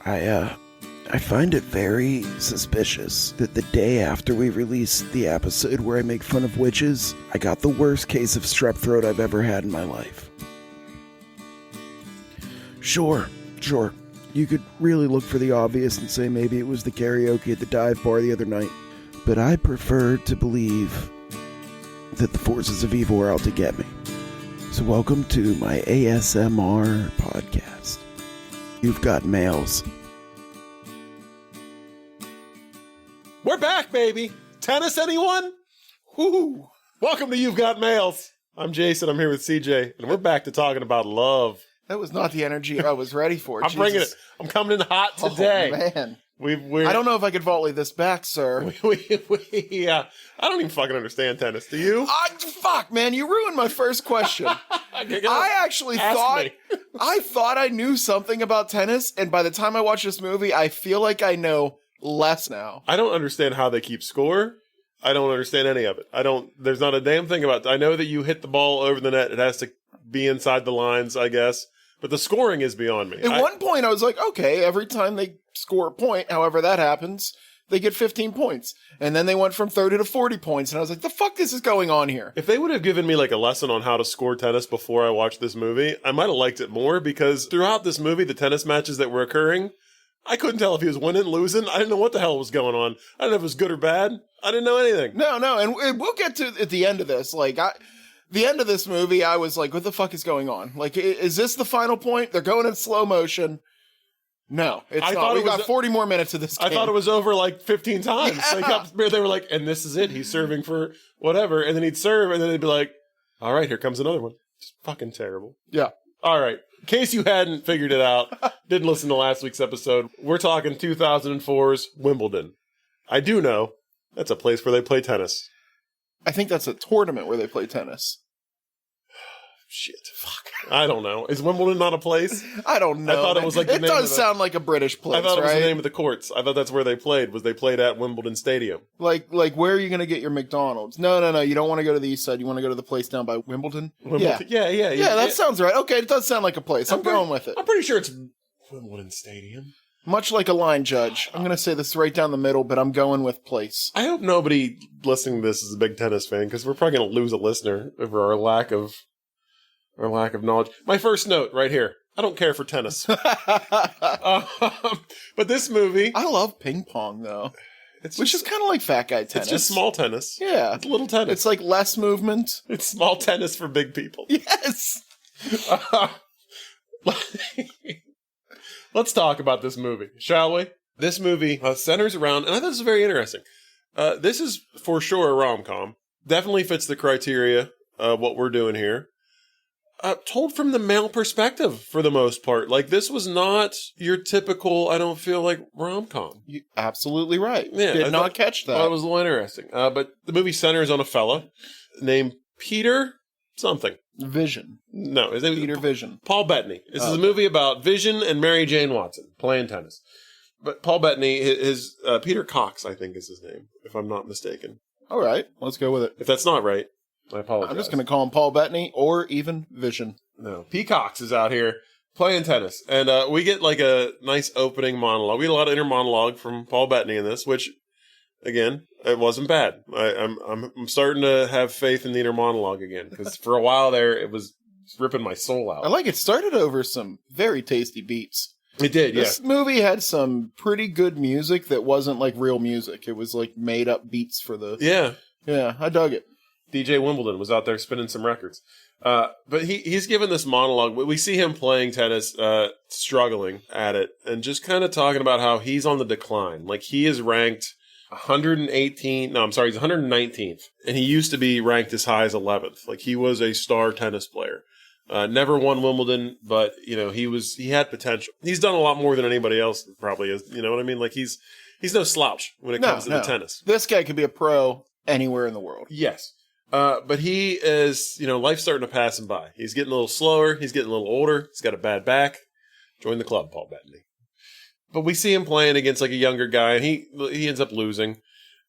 I find it very suspicious that the day after we released the episode where I make fun of witches, I got the worst case of strep throat I've ever had in my life. Sure. You could really look for the obvious and say maybe it was the karaoke at the dive bar the other night. But I prefer to believe that the forces of evil are out to get me. So welcome to my ASMR podcast. You've got mails. We're back, baby. Tennis, anyone? Woo! Welcome to You've Got Mails. I'm Jason. I'm here with CJ, and we're back to talking about love. That was not the energy I was ready for. I'm bringing it. I'm coming in hot today. Oh, man. We're I don't know if I could volley this back, sir. I don't even fucking understand tennis. Do you? Fuck, man. You ruined my first question. I actually thought I knew something about tennis, and by the time I watch this movie, I feel like I know less now. I don't understand how they keep score. I don't understand any of it. There's not a damn thing about it. I know that you hit the ball over the net. It has to be inside the lines, I guess. But the scoring is beyond me. At one point, I was like, okay, every time they score a point, however that happens, they get 15 points. And then they went from 30 to 40 points. And I was like, the fuck is going on here? If they would have given me like a lesson on how to score tennis before I watched this movie, I might have liked it more, because throughout this movie, the tennis matches that were occurring, I couldn't tell if he was winning, losing. I didn't know what the hell was going on. I didn't know if it was good or bad. I didn't know anything. No. And we'll get to at the end of this. The end of this movie, I was like, what the fuck is going on? Like, is this the final point? They're going in slow motion. No, it's not. We got 40 more minutes of this game. I thought it was over like 15 times. Yeah. They were like, and this is it. He's serving for whatever. And then he'd serve, and then they'd be like, all right, here comes another one. It's fucking terrible. Yeah. All right. In case you hadn't figured it out, didn't listen to last week's episode, we're talking 2004's Wimbledon. I do know that's a place where they play tennis. I think that's a tournament where they play tennis. Shit. Fuck. I don't know. Is Wimbledon not a place? I don't know. I thought it was like the it name does sound like a British place, I thought it was right? the name of the courts. I thought that's where they played, was they played at Wimbledon Stadium. Like where are you going to get your McDonald's? No. You don't want to go to the east side. You want to go to the place down by Wimbledon? Yeah, that sounds right. Okay, it does sound like a place. I'm going with it. I'm pretty sure it's Wimbledon Stadium. Much like a line judge. I'm going to say this right down the middle, but I'm going with place. I hope nobody listening to this is a big tennis fan, because we're probably going to lose a listener over our lack of knowledge. My first note right here. I don't care for tennis. But this movie... I love ping pong, though. Which is kind of like fat guy tennis. It's just small tennis. Yeah. It's little tennis. It's like less movement. It's small tennis for big people. Yes! Let's talk about this movie, shall we? This movie centers around, and I thought this was very interesting. This is for sure a rom-com. Definitely fits the criteria of what we're doing here. Told from the male perspective for the most part. Like, this was not your typical, I don't feel like, rom-com. You're absolutely right. Yeah, Did not catch that. Well, it was a little interesting. But the movie centers on a fella named Peter something. Vision. No, his name is Peter Vision. Paul Bettany. This is a movie about Vision and Mary Jane Watson playing tennis. But Paul Bettany, his Peter Cox, I think is his name, if I'm not mistaken. All right, let's go with it. If that's not right, I apologize. I'm just going to call him Paul Bettany or even Vision. No, P. Cox is out here playing tennis, and we get like a nice opening monologue. We get a lot of inner monologue from Paul Bettany in this, which, again, it wasn't bad. I'm starting to have faith in the inner monologue again, because for a while there, it was ripping my soul out. I like it. Started over some very tasty beats. It did, yeah. This movie had some pretty good music that wasn't like real music. It was like made up beats for the... Yeah, I dug it. DJ Wimbledon was out there spinning some records. But he's given this monologue. We see him playing tennis, struggling at it, and just kind of talking about how he's on the decline. Like, he is ranked 119th. No, I'm sorry, he's 119th. And he used to be ranked as high as 11th. Like, he was a star tennis player. Never won Wimbledon, but, he had potential. He's done a lot more than anybody else probably is. You know what I mean? Like, he's no slouch when it comes to the tennis. This guy could be a pro anywhere in the world. Yes. But he is, life's starting to pass him by. He's getting a little slower. He's getting a little older. He's got a bad back. Join the club, Paul Bettany. But we see him playing against like a younger guy, and he ends up losing.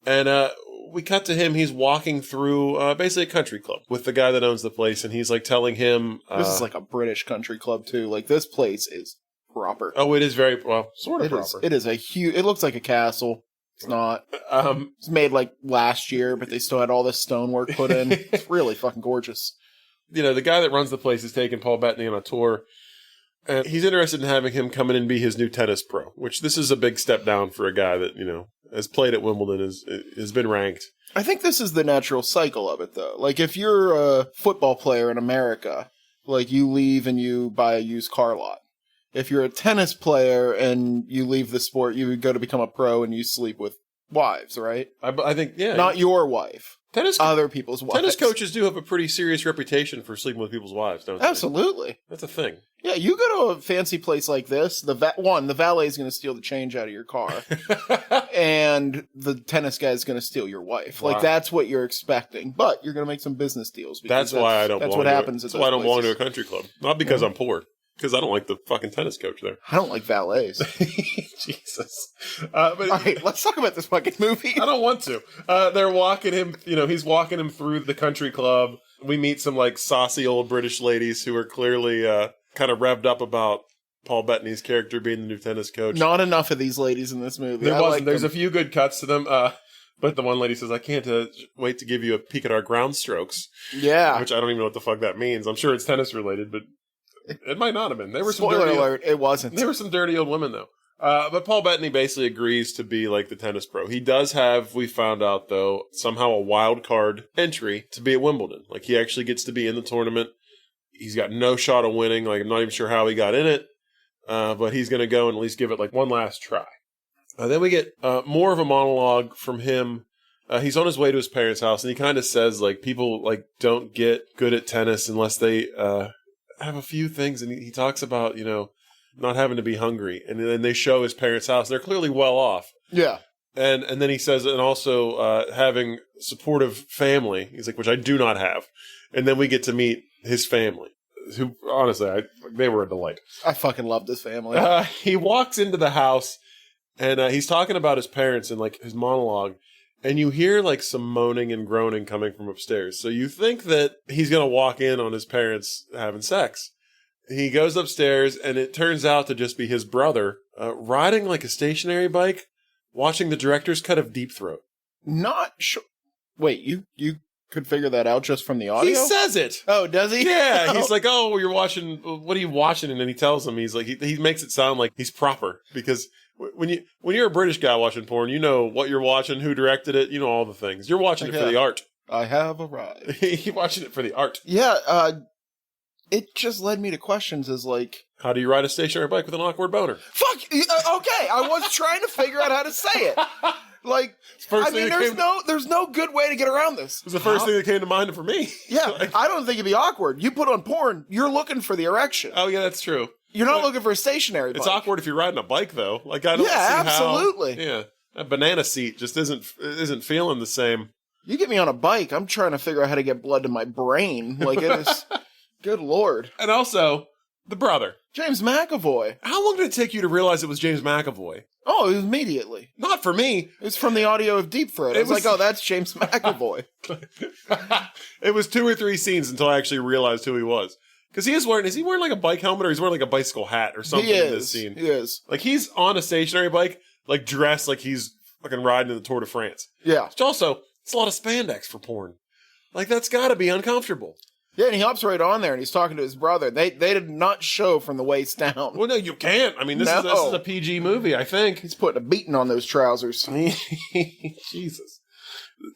And we cut to him. He's walking through basically a country club with the guy that owns the place, and he's like telling him... this is like a British country club, too. Like, this place is proper. Oh, it is very, well, sort of It is. proper. It is a huge. It looks like a castle. It's not. It's made like last year, but they still had all this stonework put in. It's really fucking gorgeous. You know, the guy that runs the place is taking Paul Bettany on a tour, and he's interested in having him come in and be his new tennis pro, which this is a big step down for a guy that, you know, has played at Wimbledon, has been ranked. I think this is the natural cycle of it, though. Like, if you're a football player in America, like, you leave and you buy a used car lot. If you're a tennis player and you leave the sport, you go to become a pro and you sleep with wives, right? I think, yeah. Not your wife. Other people's wives. Tennis coaches do have a pretty serious reputation for sleeping with people's wives, don't they? Absolutely. That's a thing. Yeah, you go to a fancy place like this, the valet is going to steal the change out of your car, and the tennis guy is going to steal your wife. Wow. Like, that's what you're expecting, but you're going to make some business deals. That's why I don't. That's what happens. That's why I don't belong to a country club. Not because I'm poor, because I don't like the fucking tennis coach there. I don't like valets. Jesus. But all right, let's talk about this fucking movie. I don't want to. They're walking him. You know, he's walking him through the country club. We meet some like saucy old British ladies who are clearly kind of revved up about Paul Bettany's character being the new tennis coach. Not enough of these ladies in this movie. There wasn't. There's a few good cuts to them. But the one lady says, "I can't wait to give you a peek at our ground strokes." Yeah. Which I don't even know what the fuck that means. I'm sure it's tennis related, but it might not have been. There were some Spoiler dirty alert, it wasn't. There were some dirty old women, though. But Paul Bettany basically agrees to be like the tennis pro. He does have, we found out, though, somehow a wild card entry to be at Wimbledon. Like, he actually gets to be in the tournament. He's got no shot of winning. Like, I'm not even sure how he got in it. But he's going to go and at least give it, like, one last try. Then we get more of a monologue from him. He's on his way to his parents' house, and he kind of says, like, people, like, don't get good at tennis unless they have a few things. And he talks about, you know, not having to be hungry. And then they show his parents' house. They're clearly well off. Yeah. And then he says, and also having supportive family. He's like, which I do not have. And then we get to meet his family, who, honestly, they were a delight. I fucking loved his family. He walks into the house, and he's talking about his parents and, like, his monologue. And you hear, like, some moaning and groaning coming from upstairs. So you think that he's going to walk in on his parents having sex. He goes upstairs, and it turns out to just be his brother riding, like, a stationary bike, watching the director's cut of Deep Throat. Not sure. Wait, you could figure that out just from the audio? He says it. Oh, does he? Yeah, he's like, oh, you're watching, what are you watching? And then he tells him, he's like, he makes it sound like he's proper, because when you're a British guy watching porn, you know what you're watching, who directed it, you know all the things. You're watching it for the art. I have arrived. You're watching it for the art. Yeah, it just led me to questions as like, how do you ride a stationary bike with an awkward boner? Fuck! Okay, I was trying to figure out how to say it. Like, I mean, there's no good way to get around this. It was the first thing that came to mind for me. Yeah, like, I don't think it'd be awkward. You put on porn, you're looking for the erection. Oh, yeah, that's true. You're not looking for a stationary bike. It's awkward if you're riding a bike, though. Like, I don't see absolutely. how... Yeah, a banana seat just isn't feeling the same. You get me on a bike, I'm trying to figure out how to get blood to my brain. Like, it is... Good Lord. And also, the brother. James McAvoy. How long did it take you to realize it was James McAvoy? Oh, it was immediately. Not for me. It's from the audio of Deep Throat. I was like, oh, that's James McAvoy. It was 2 or 3 scenes until I actually realized who he was. Because is he wearing like a bike helmet, or he's wearing like a bicycle hat or something in this scene? He is. Like, he's on a stationary bike, like dressed like he's fucking riding in the Tour de France. Yeah. Which also, it's a lot of spandex for porn. Like, that's gotta be uncomfortable. Yeah, and he hops right on there, and he's talking to his brother. They did not show from the waist down. Well, no, you can't. I mean, this is a PG movie, I think. He's putting a beating on those trousers. Jesus.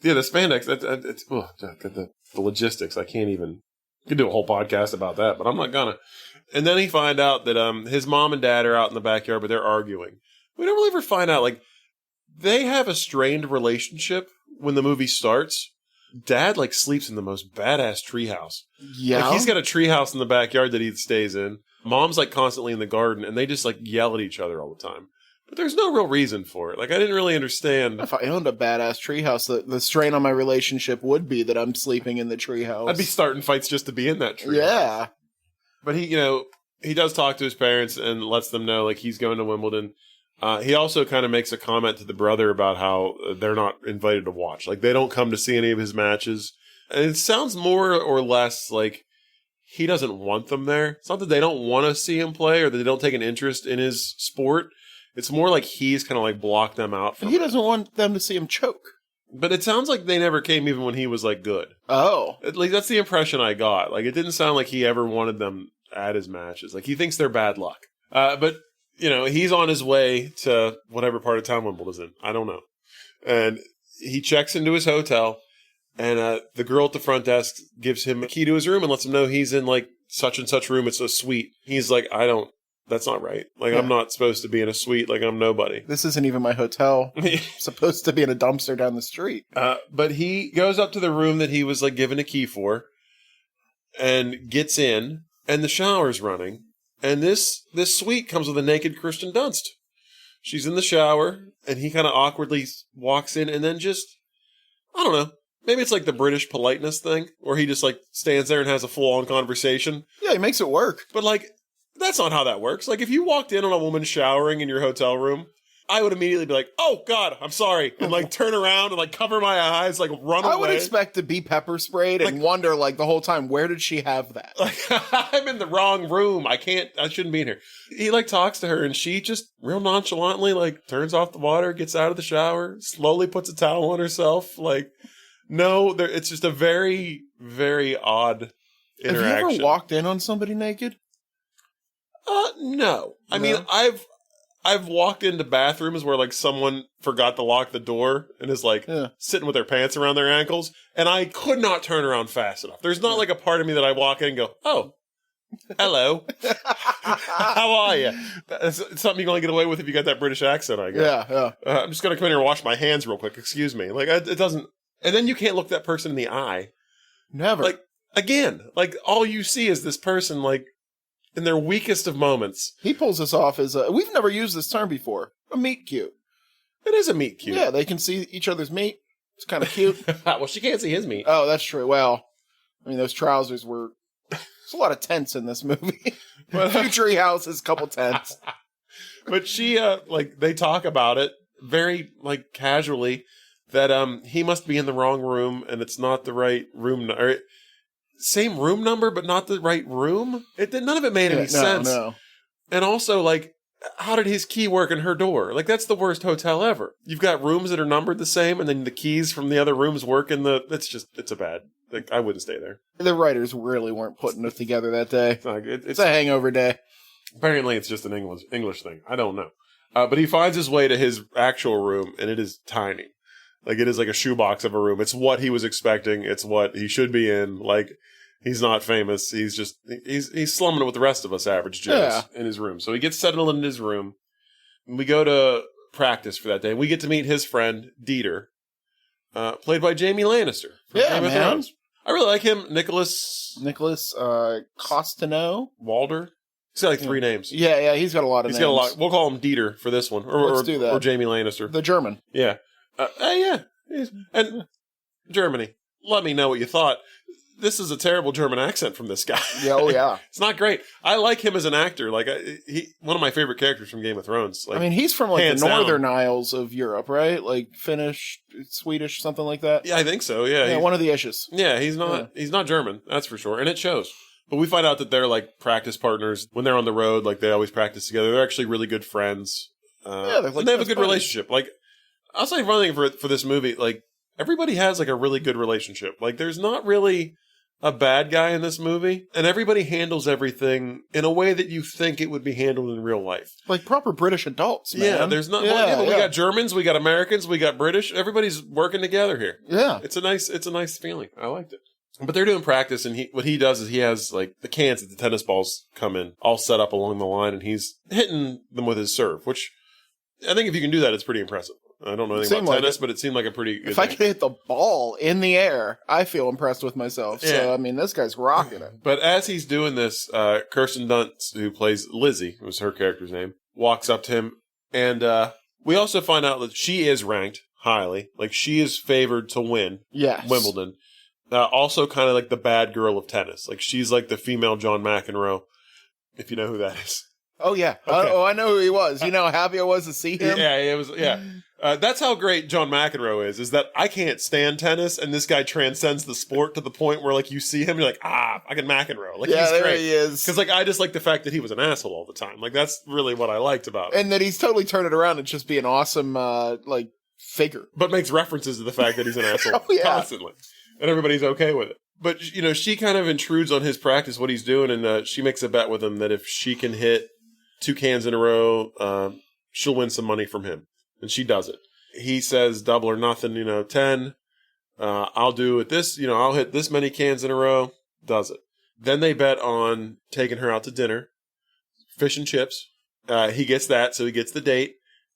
Yeah, the spandex, the logistics, I can't even... You could do a whole podcast about that, but I'm not gonna. And then he find out that his mom and dad are out in the backyard, but they're arguing. We don't really ever find out, like, they have a strained relationship when the movie starts. Dad, like, sleeps in the most badass treehouse. Yeah. Like, he's got a treehouse in the backyard that he stays in. Mom's, like, constantly in the garden, and they just, like, yell at each other all the time. But there's no real reason for it. Like, I didn't really understand. If I owned a badass treehouse, the strain on my relationship would be that I'm sleeping in the treehouse. I'd be starting fights just to be in that treehouse. Yeah. But he does talk to his parents and lets them know, like, he's going to Wimbledon. He also kind of makes a comment to the brother about how they're not invited to watch. Like, they don't come to see any of his matches. And it sounds more or less like he doesn't want them there. It's not that they don't want to see him play or that they don't take an interest in his sport. It's more like he's kind of like blocked them out from He doesn't want them to see him choke. But it sounds like they never came even when he was like good. Oh. At least that's the impression I got. Like, it didn't sound like he ever wanted them at his matches. Like, he thinks they're bad luck. But, you know, he's on his way to whatever part of town Wimbledon's in. I don't know. And he checks into his hotel, and the girl at the front desk gives him a key to his room and lets him know he's in, like, such and such room. It's a suite. He's like, that's not right. Like, I'm not supposed to be in a suite. Like, I'm nobody. This isn't even my hotel. I'm supposed to be in a dumpster down the street. But he goes up to the room that he was, like, given a key for and gets in, and the shower's running. And this suite comes with a naked Kirsten Dunst. She's in the shower, and he kind of awkwardly walks in and then just, I don't know. Maybe it's like the British politeness thing, where he just, like, stands there and has a full-on conversation. Yeah, he makes it work. But, like, that's not how that works. Like, if you walked in on a woman showering in your hotel room, I would immediately be like, oh, God, I'm sorry. And, like, turn around and, like, cover my eyes, like, run away. I would expect to be pepper sprayed and wonder, like, the whole time, where did she have that? Like, I'm in the wrong room. I shouldn't be in here. He, like, talks to her, and she just real nonchalantly, like, turns off the water, gets out of the shower, slowly puts a towel on herself. Like, no, it's just a very, very odd interaction. Have you ever walked in on somebody naked? No. I mean, I've walked into bathrooms where, like, someone forgot to lock the door and is, like, sitting with their pants around their ankles, and I could not turn around fast enough. There's not, like, a part of me that I walk in and go, oh, hello. How are you? It's something you can only get away with if you got that British accent, I guess. Yeah. I'm just going to come in here and wash my hands real quick. Excuse me. Like, it doesn't... And then you can't look that person in the eye. Never. Like, again, like, all you see is this person, like, in their weakest of moments. He pulls this off as we've never used this term before. A meet cute. It is a meet cute. Yeah, they can see each other's meat. It's kind of cute. Well, she can't see his meat. Oh, that's true. Well, I mean, those trousers were... There's a lot of tents in this movie. A few tree houses, couple tents. But she, like, they talk about it very, like, casually that he must be in the wrong room and it's not the right room. Same room number, but not the right room? None of it made any sense. No. And also, like, how did his key work in her door? Like, that's the worst hotel ever. You've got rooms that are numbered the same, and then the keys from the other rooms work in the... It's a bad... Like, I wouldn't stay there. The writers really weren't putting it together that day. It's a hangover day. Apparently, it's just an English thing. I don't know. But he finds his way to his actual room, and it is tiny. Like, it is like a shoebox of a room. It's what he was expecting. It's what he should be in. Like, he's not famous. He's just, he's slumming it with the rest of us average Joes in his room. So he gets settled in his room. And we go to practice for that day. We get to meet his friend, Dieter, played by Jamie Lannister from Game of Thrones. I really like him. Nicholas Costano? Walder. He's got like 3 names. Yeah, he's got a lot of names. He's got a lot. We'll call him Dieter for this one. Let's do that. Or Jamie Lannister. The German. Yeah. Yeah. And Germany. Let me know what you thought. This is a terrible German accent from this guy. Yeah, oh yeah. It's not great. I like him as an actor. Like, one of my favorite characters from Game of Thrones. Like, I mean, he's from like the northern Isles of Europe, right? Like Finnish, Swedish, something like that. Yeah, I think so. Yeah, one of the issues. Yeah, he's not German. That's for sure, and it shows. But we find out that they're like practice partners when they're on the road. Like, they always practice together. They're actually really good friends. They're like, and they have a good relationship. Like, I'll say one thing for this movie. Like, everybody has like a really good relationship. Like, there's not really a bad guy in this movie, and everybody handles everything in a way that you think it would be handled in real life. Like proper British adults, man. Yeah, there's not. We got Germans, we got Americans, we got British. Everybody's working together here. Yeah, it's a nice feeling. I liked it. But they're doing practice, and what he does is he has like the cans that the tennis balls come in, all set up along the line, and he's hitting them with his serve. Which I think if you can do that, it's pretty impressive. I don't know anything about tennis, but it seemed like a pretty good If I could hit the ball in the air, I feel impressed with myself. Yeah. So, I mean, this guy's rocking it. But as he's doing this, Kirsten Dunst, who plays Lizzie, was her character's name, walks up to him. And we also find out that she is ranked highly. Like, she is favored to win Wimbledon. Also kind of like the bad girl of tennis. Like, she's like the female John McEnroe, if you know who that is. Oh, yeah. Okay. I know who he was. You know how happy I was to see him? Yeah, it was, yeah. That's how great John McEnroe is that I can't stand tennis, and this guy transcends the sport to the point where, like, you see him, you're like, fucking McEnroe. Like, yeah, he's there great. he is. Because, like, I just like the fact that he was an asshole all the time. Like, that's really what I liked about him. And that he's totally turned it around and just be an awesome, like, figure. But makes references to the fact that he's an asshole constantly. And everybody's okay with it. But, you know, she kind of intrudes on his practice, what he's doing, and she makes a bet with him that if she can hit 2 cans in a row, she'll win some money from him. And she does it. He says double or nothing, 10. I'll do it this, I'll hit this many cans in a row. Does it. Then they bet on taking her out to dinner, fish and chips. He gets that, so he gets the date.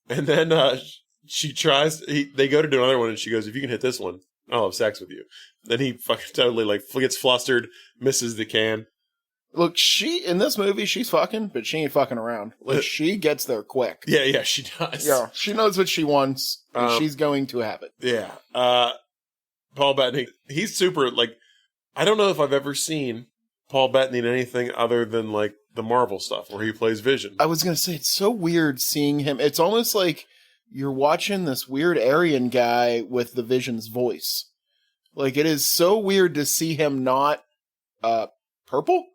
And then she tries, they go to do another one, and she goes, if you can hit this one, I'll have sex with you. Then he fucking totally, like, gets flustered, misses the can. Look, in this movie, she's fucking, but she ain't fucking around. Like, she gets there quick. Yeah, she does. Yeah, she knows what she wants, and she's going to have it. Yeah. Paul Bettany, he's super, like, I don't know if I've ever seen Paul Bettany in anything other than, like, the Marvel stuff, where he plays Vision. I was going to say, it's so weird seeing him. It's almost like you're watching this weird Aryan guy with the Vision's voice. Like, it is so weird to see him not, purple?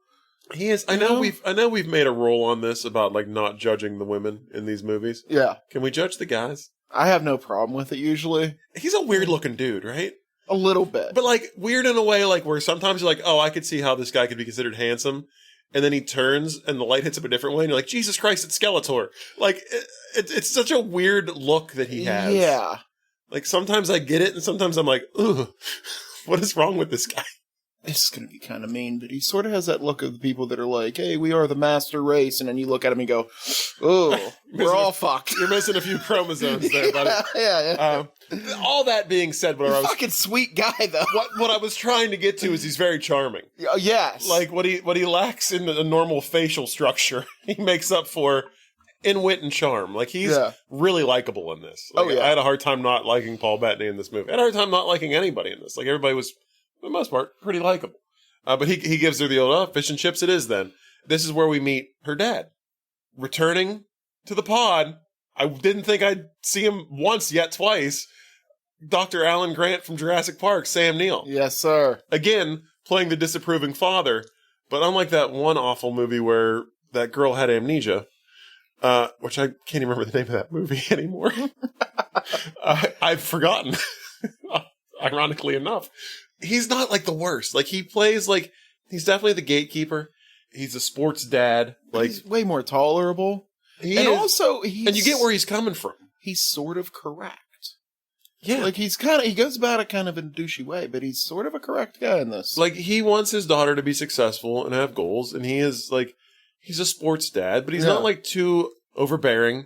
He is. I know we've made a roll on this about, like, not judging the women in these movies. Yeah. Can we judge the guys? I have no problem with it usually. He's a weird looking dude, right? A little bit. But, like, weird in a way, like, where sometimes you're like, oh, I could see how this guy could be considered handsome. And then he turns and the light hits him a different way. And you're like, Jesus Christ, it's Skeletor. Like, it's such a weird look that he has. Yeah. Like, sometimes I get it, and sometimes I'm like, ugh, what is wrong with this guy? This is going to be kind of mean, but he sort of has that look of the people that are like, hey, we are the master race. And then you look at him and go, oh, we're all fucked. You're missing a few chromosomes there, buddy. Yeah. All that being said, fucking sweet guy, though. What I was trying to get to is he's very charming. Yes. Like, what he lacks in a normal facial structure, he makes up for in wit and charm. Like, he's really likable in this. Like, I had a hard time not liking Paul Bettany in this movie. I had a hard time not liking anybody in this. Like, everybody was, for the most part, pretty likable. But he gives her the old, fish and chips it is then. This is where we meet her dad. Returning to the pod. I didn't think I'd see him once yet twice. Dr. Alan Grant from Jurassic Park, Sam Neill. Yes, sir. Again, playing the disapproving father. But unlike that one awful movie where that girl had amnesia, which I can't even remember the name of that movie anymore. I've forgotten. Ironically enough. He's not like the worst. Like, he plays like, he's definitely the gatekeeper. He's a sports dad. Like, he's way more tolerable. Also, and you get where he's coming from. He's sort of correct. Yeah. Like, he goes about it kind of in a douchey way, but he's sort of a correct guy in this. Like, he wants his daughter to be successful and have goals, and he is, like, he's a sports dad, but he's not, like, too overbearing.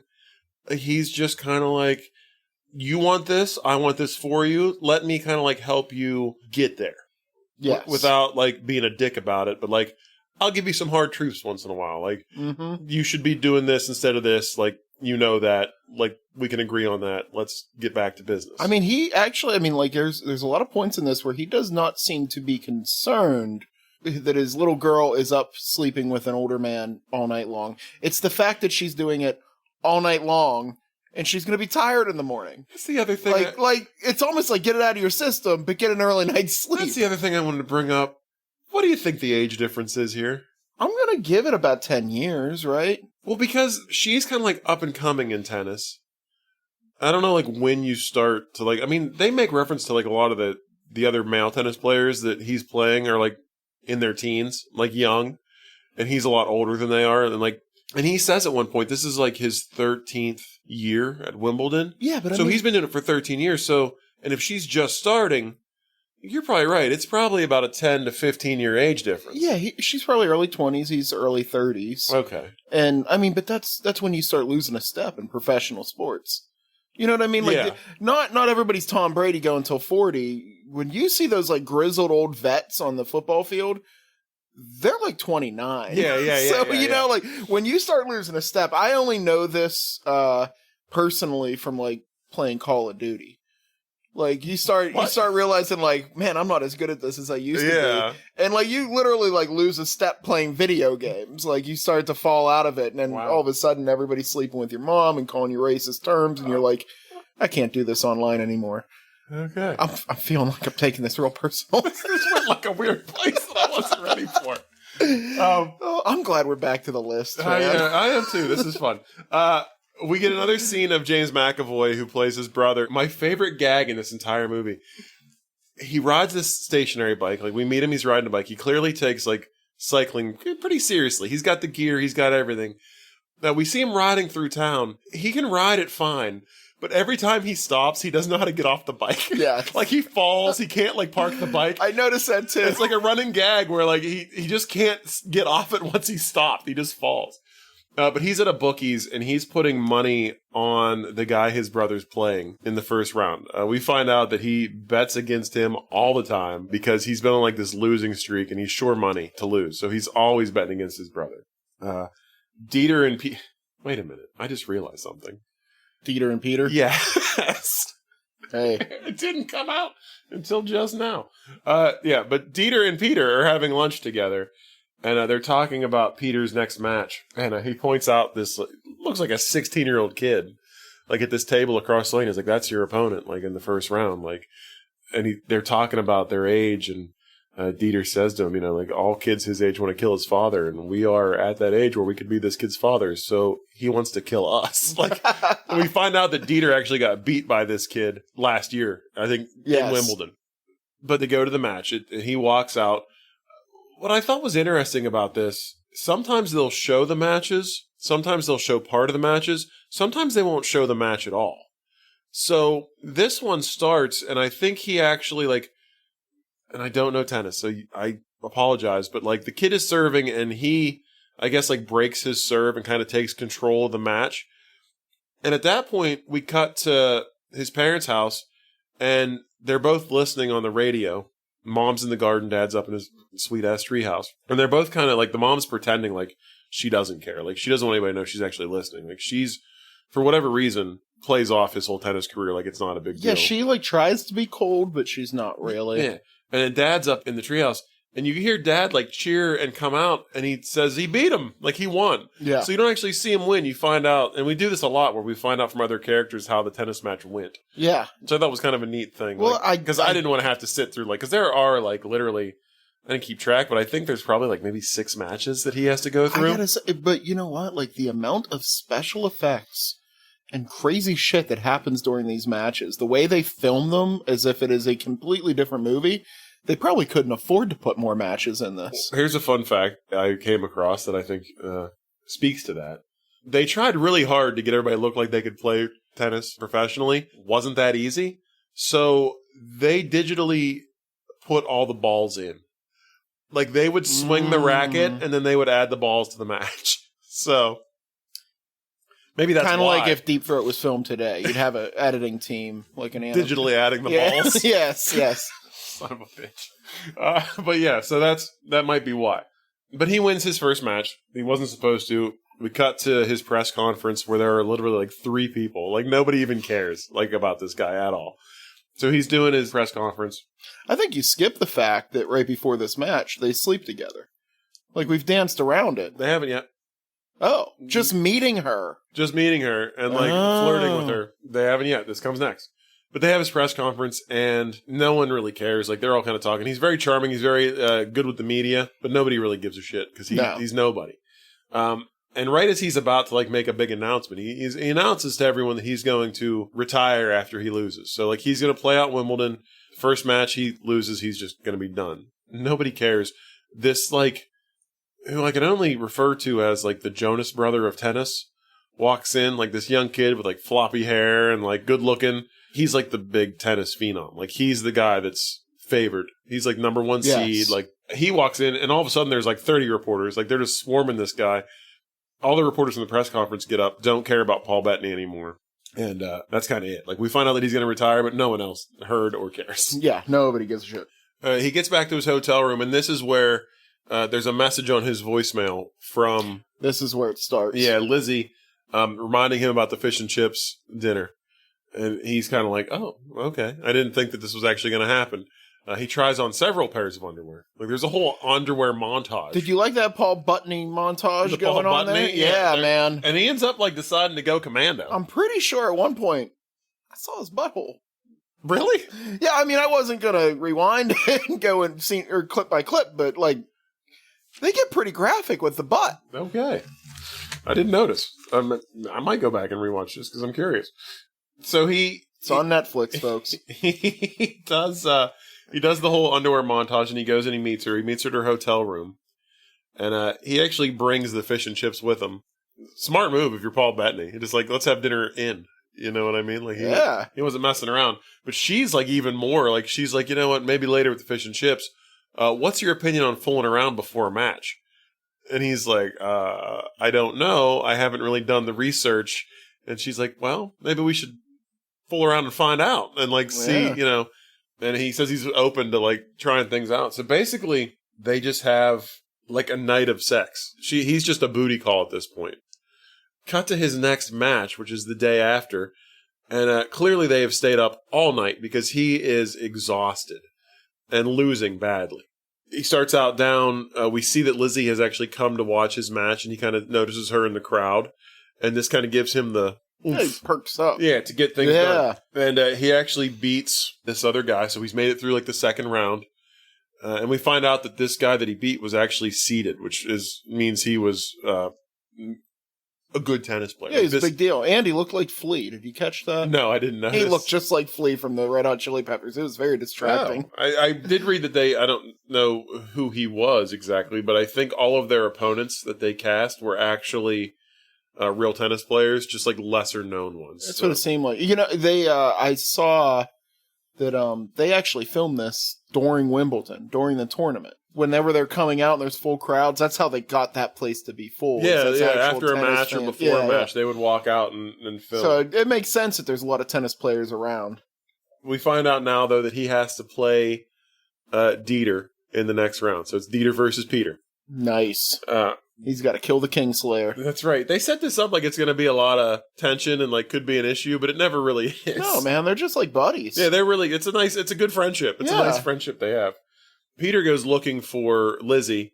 He's just kind of like, you want this, I want this for you, let me kind of, like, help you get there. Yes. Without, like, being a dick about it, but, like, I'll give you some hard truths once in a while. Like, you should be doing this instead of this, like, that, like, we can agree on that. Let's get back to business. I mean, there's a lot of points in this where he does not seem to be concerned that his little girl is up sleeping with an older man all night long. It's the fact that she's doing it all night long and she's going to be tired in the morning. That's the other thing. Like, it's almost like get it out of your system, but get an early night's sleep. That's the other thing I wanted to bring up. What do you think the age difference is here? I'm going to give it about 10 years, right? Well, because she's kind of like up and coming in tennis. I don't know, like, when you start to, like, I mean, they make reference to, like, a lot of the other male tennis players that he's playing are, like, in their teens, like, young, and he's a lot older than they are, and, like, and he says at one point, this is, like, his 13th year at Wimbledon. Yeah, but he's been doing it for 13 years, so, and if she's just starting, you're probably right, it's probably about a 10 to 15 year age difference. Yeah, she's probably early 20s, he's early 30s. Okay. And, I mean, but that's when you start losing a step in professional sports. You know what I mean? Like, not everybody's Tom Brady going until 40. When you see those, like, grizzled old vets on the football field, they're like 29. Yeah. So, you know, like, when you start losing a step, I only know this personally from, like, playing Call of Duty. Like, you start realizing, like, man, I'm not as good at this as I used to be. And, like, you literally, like, lose a step playing video games. Like, you start to fall out of it, and then all of a sudden everybody's sleeping with your mom and calling you racist terms, and you're like, I can't do this online anymore. Okay. I'm feeling like I'm taking this real personal. This went like a weird place that I wasn't ready for. I'm glad we're back to the list, man. I am too. This is fun. We get another scene of James McAvoy, who plays his brother. My favorite gag in this entire movie. He rides this stationary bike. Like, we meet him, he's riding a bike. He clearly takes, like, cycling pretty seriously. He's got the gear, he's got everything. Now, we see him riding through town. He can ride it fine, but every time he stops, he doesn't know how to get off the bike. Yeah. Like, he falls, he can't, like, park the bike. I noticed that, too. It's like a running gag where, like, he just can't get off it once he's stopped. He just falls. But he's at a bookies, and he's putting money on the guy his brother's playing in the first round. We find out that he bets against him all the time because he's been on, like, this losing streak, and he's sure money to lose. So he's always betting against his brother. Dieter and Peter... Wait a minute. I just realized something. Dieter and Peter? Yes. Hey. It didn't come out until just now. Yeah, but Dieter and Peter are having lunch together. And they're talking about Peter's next match. And he points out this, looks like a 16-year-old kid, like at this table across the lane. He's like, that's your opponent, like in the first round. Like, and they're talking about their age. And Dieter says to him, you know, like, all kids his age want to kill his father. And we are at that age where we could be this kid's father. So he wants to kill us. Like, and we find out that Dieter actually got beat by this kid last year, I think, in Wimbledon. But they go to the match. He walks out. What I thought was interesting about this, sometimes they'll show the matches, sometimes they'll show part of the matches, sometimes they won't show the match at all. So this one starts, and I think he actually, like, and I don't know tennis, so I apologize, but, like, the kid is serving, and he, I guess, like, breaks his serve and kind of takes control of the match. And at that point, we cut to his parents' house, and they're both listening on the radio. Mom's in the garden, Dad's up in his sweet-ass treehouse. And they're both kind of, like, the mom's pretending like she doesn't care. Like, she doesn't want anybody to know she's actually listening. Like, she's, for whatever reason, plays off his whole tennis career like it's not a big deal. Yeah, she, like, tries to be cold, but she's not really. Yeah. And then Dad's up in the treehouse. And you hear Dad, like, cheer and come out, and he says he beat him. Like, he won. Yeah. So you don't actually see him win. You find out, and we do this a lot, where we find out from other characters how the tennis match went. Yeah. Which I thought was kind of a neat thing. Well, because I didn't want to have to sit through, like, because there are, like, literally, I didn't keep track, but I think there's probably, like, maybe 6 matches that he has to go through. I gotta say, but you know what? Like, the amount of special effects and crazy shit that happens during these matches, the way they film them as if it is a completely different movie, they probably couldn't afford to put more matches in this. Here's a fun fact I came across that I think speaks to that. They tried really hard to get everybody to look like they could play tennis professionally. Wasn't that easy. So they digitally put all the balls in. Like, they would swing the racket, and then they would add the balls to the match. So maybe that's kind of like if Deep Throat was filmed today. You'd have an editing team, like an anime. Digitally adding the balls. Yes. Son of a bitch. But yeah, so that might be why. But he wins his first match. He wasn't supposed to. We cut to his press conference where there are literally like 3 people. Like, nobody even cares, like, about this guy at all. So he's doing his press conference. I think you skip the fact that right before this match, they sleep together. Like, we've danced around it. They haven't yet. Oh, just meeting her. Just meeting her and, like, flirting with her. They haven't yet. This comes next. But they have his press conference, and no one really cares. Like, they're all kind of talking. He's very charming. He's very good with the media, but nobody really gives a shit because he's nobody. And right as he's about to, like, make a big announcement, he announces to everyone that he's going to retire after he loses. So, like, he's going to play out Wimbledon. First match he loses, he's just going to be done. Nobody cares. This, like, who I can only refer to as, like, the Jonas brother of tennis, walks in, like, this young kid with, like, floppy hair and, like, good looking. He's like the big tennis phenom. Like, he's the guy that's favored. He's like number 1 seed. Like, he walks in, and all of a sudden there's like 30 reporters. Like, they're just swarming this guy. All the reporters from the press conference get up, don't care about Paul Bettany anymore. And that's kind of it. Like, we find out that he's going to retire, but no one else heard or cares. Yeah, nobody gives a shit. He gets back to his hotel room, and this is where there's a message on his voicemail from... This is where it starts. Yeah, Lizzie, reminding him about the fish and chips dinner. And he's kind of like, oh, okay. I didn't think that this was actually going to happen. He tries on several pairs of underwear. Like, there's a whole underwear montage. Did you like that Paul Bettany montage going on there? Yeah, man. And he ends up, like, deciding to go commando. I'm pretty sure at one point I saw his butthole. Really? Yeah, I mean, I wasn't gonna rewind and go and see or clip by clip, but like, they get pretty graphic with the butt. Okay. I didn't notice. I might go back and rewatch this because I'm curious. So it's on Netflix, folks. He does the whole underwear montage, and he goes and he meets her. He meets her at her hotel room, and he actually brings the fish and chips with him. Smart move if you're Paul Bettany. He just like, let's have dinner in. You know what I mean? Like, he wasn't messing around. But she's like even more like, she's like, you know what? Maybe later with the fish and chips. What's your opinion on fooling around before a match? And he's like, I don't know. I haven't really done the research. And she's like, well, maybe we should fool around and find out and like see, you know. And he says he's open to like trying things out. So basically, they just have like a night of sex. He's just a booty call at this point. Cut to his next match, which is the day after. And clearly they have stayed up all night because he is exhausted and losing badly. He starts out down. We see that Lizzie has actually come to watch his match, and he kind of notices her in the crowd. And this kind of gives him the oomph. He perks up. Yeah, to get things done. And he actually beats this other guy, so he's made it through like the second round. And we find out that this guy that he beat was actually seeded, which means he was a good tennis player. Yeah, he's a big deal. And he looked like Flea. Did you catch that? No, I didn't know. He looked just like Flea from the Red Hot Chili Peppers. It was very distracting. Oh, I did read that I don't know who he was exactly, but I think all of their opponents that they cast were actually real tennis players, just like lesser known ones. That's what it seemed like. You know, I saw that they actually filmed this during Wimbledon, during the tournament. Whenever they're coming out and there's full crowds, that's how they got that place to be full. Yeah, after a match or before a match, they would walk out and film. So it makes sense that there's a lot of tennis players around. We find out now, though, that he has to play Dieter in the next round. So it's Dieter versus Peter. Nice. He's got to kill the Kingslayer. That's right. They set this up like it's going to be a lot of tension and like could be an issue, but it never really is. No, man, they're just like buddies. Yeah, it's a good friendship. It's a nice friendship they have. Peter goes looking for Lizzie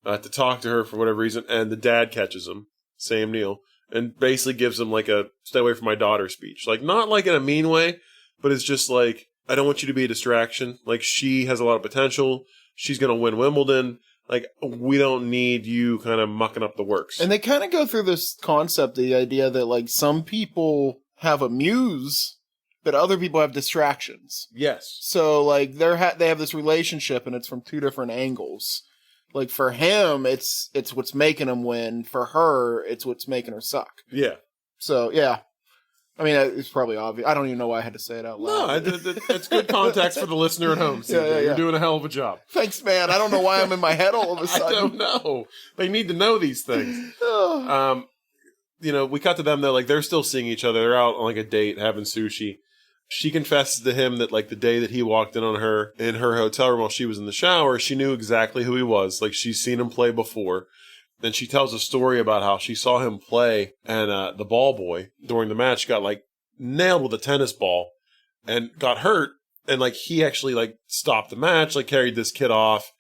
to talk to her for whatever reason, and the dad catches him, Sam Neill, and basically gives him like a stay away from my daughter speech. Like, not like in a mean way, but it's just like, I don't want you to be a distraction. Like, she has a lot of potential. She's going to win Wimbledon. Like, we don't need you kind of mucking up the works. And they kind of go through this concept, the idea that like some people have a muse, but other people have distractions. Yes. So, like, they have this relationship, and it's from two different angles. Like, for him, it's what's making him win. For her, it's what's making her suck. Yeah. So, yeah. I mean, it's probably obvious. I don't even know why I had to say it out loud. No, it's good context for the listener at home. Yeah. You're doing a hell of a job. Thanks, man. I don't know why I'm in my head all of a sudden. I don't know. They need to know these things. You know, we cut to them, though. Like, they're still seeing each other. They're out on, like, a date, having sushi. She confesses to him that, like, the day that he walked in on her in her hotel room while she was in the shower, she knew exactly who he was. Like, she's seen him play before. Then she tells a story about how she saw him play, and the ball boy during the match got, like, nailed with a tennis ball and got hurt. And, like, he actually, like, stopped the match, like, carried this kid off,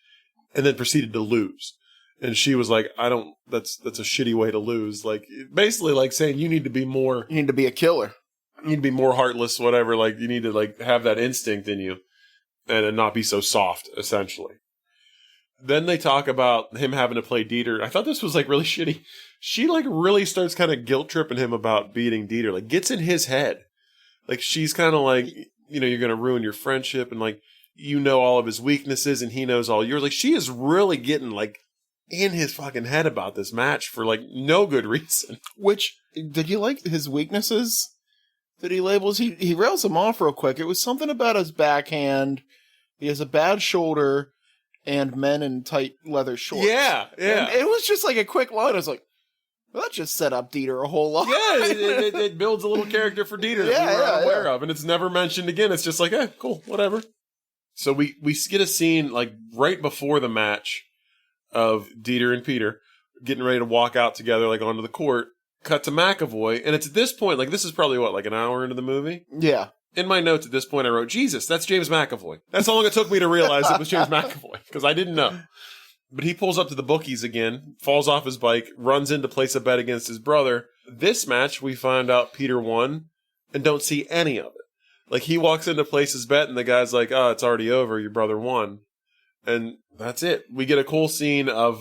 and then proceeded to lose. And she was like, that's a shitty way to lose. Like, basically, like, saying you need to be more. You need to be a killer. You need to be more heartless, whatever. Like, you need to, like, have that instinct in you and not be so soft, essentially. Then they talk about him having to play Dieter. I thought this was, like, really shitty. She, like, really starts kind of guilt-tripping him about beating Dieter. Like, gets in his head. Like, she's kind of like, you know, you're going to ruin your friendship. And, like, you know all of his weaknesses and he knows all yours. Like, she is really getting, like, in his fucking head about this match for, like, no good reason. Which, did you like his weaknesses that he labels? He rails them off real quick. It was something about his backhand. He has a bad shoulder and men in tight leather shorts. Yeah. And it was just like a quick line. I was like, well, that just set up Dieter a whole lot. Yeah, it builds a little character for Dieter that we were aware of. And it's never mentioned again. It's just like, cool, whatever. So we get a scene, like, right before the match of Dieter and Peter getting ready to walk out together, like, onto the court. Cut to McAvoy, and it's at this point, like, this is probably, what, like an hour into the movie? Yeah. In my notes at this point, I wrote, Jesus, that's James McAvoy. That's how long it took me to realize it was James McAvoy, because I didn't know. But he pulls up to the bookies again, falls off his bike, runs in to place a bet against his brother. This match, we find out Peter won, and don't see any of it. Like, he walks into place his bet, and the guy's like, "Oh, it's already over. Your brother won." And that's it. We get a cool scene of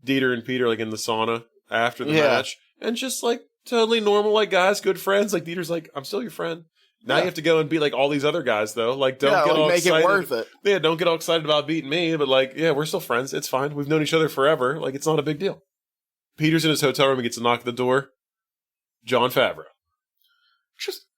Dieter and Peter, like, in the sauna after the match. And just, like, totally normal, like, guys, good friends. Like, Dieter's like, "I'm still your friend." Now you have to go and beat, like, all these other guys, though. Like, don't get all excited. Make it worth it. Yeah, don't get all excited about beating me. But, like, yeah, we're still friends. It's fine. We've known each other forever. Like, it's not a big deal. Peter's in his hotel room. He gets a knock at the door. Jon Favreau.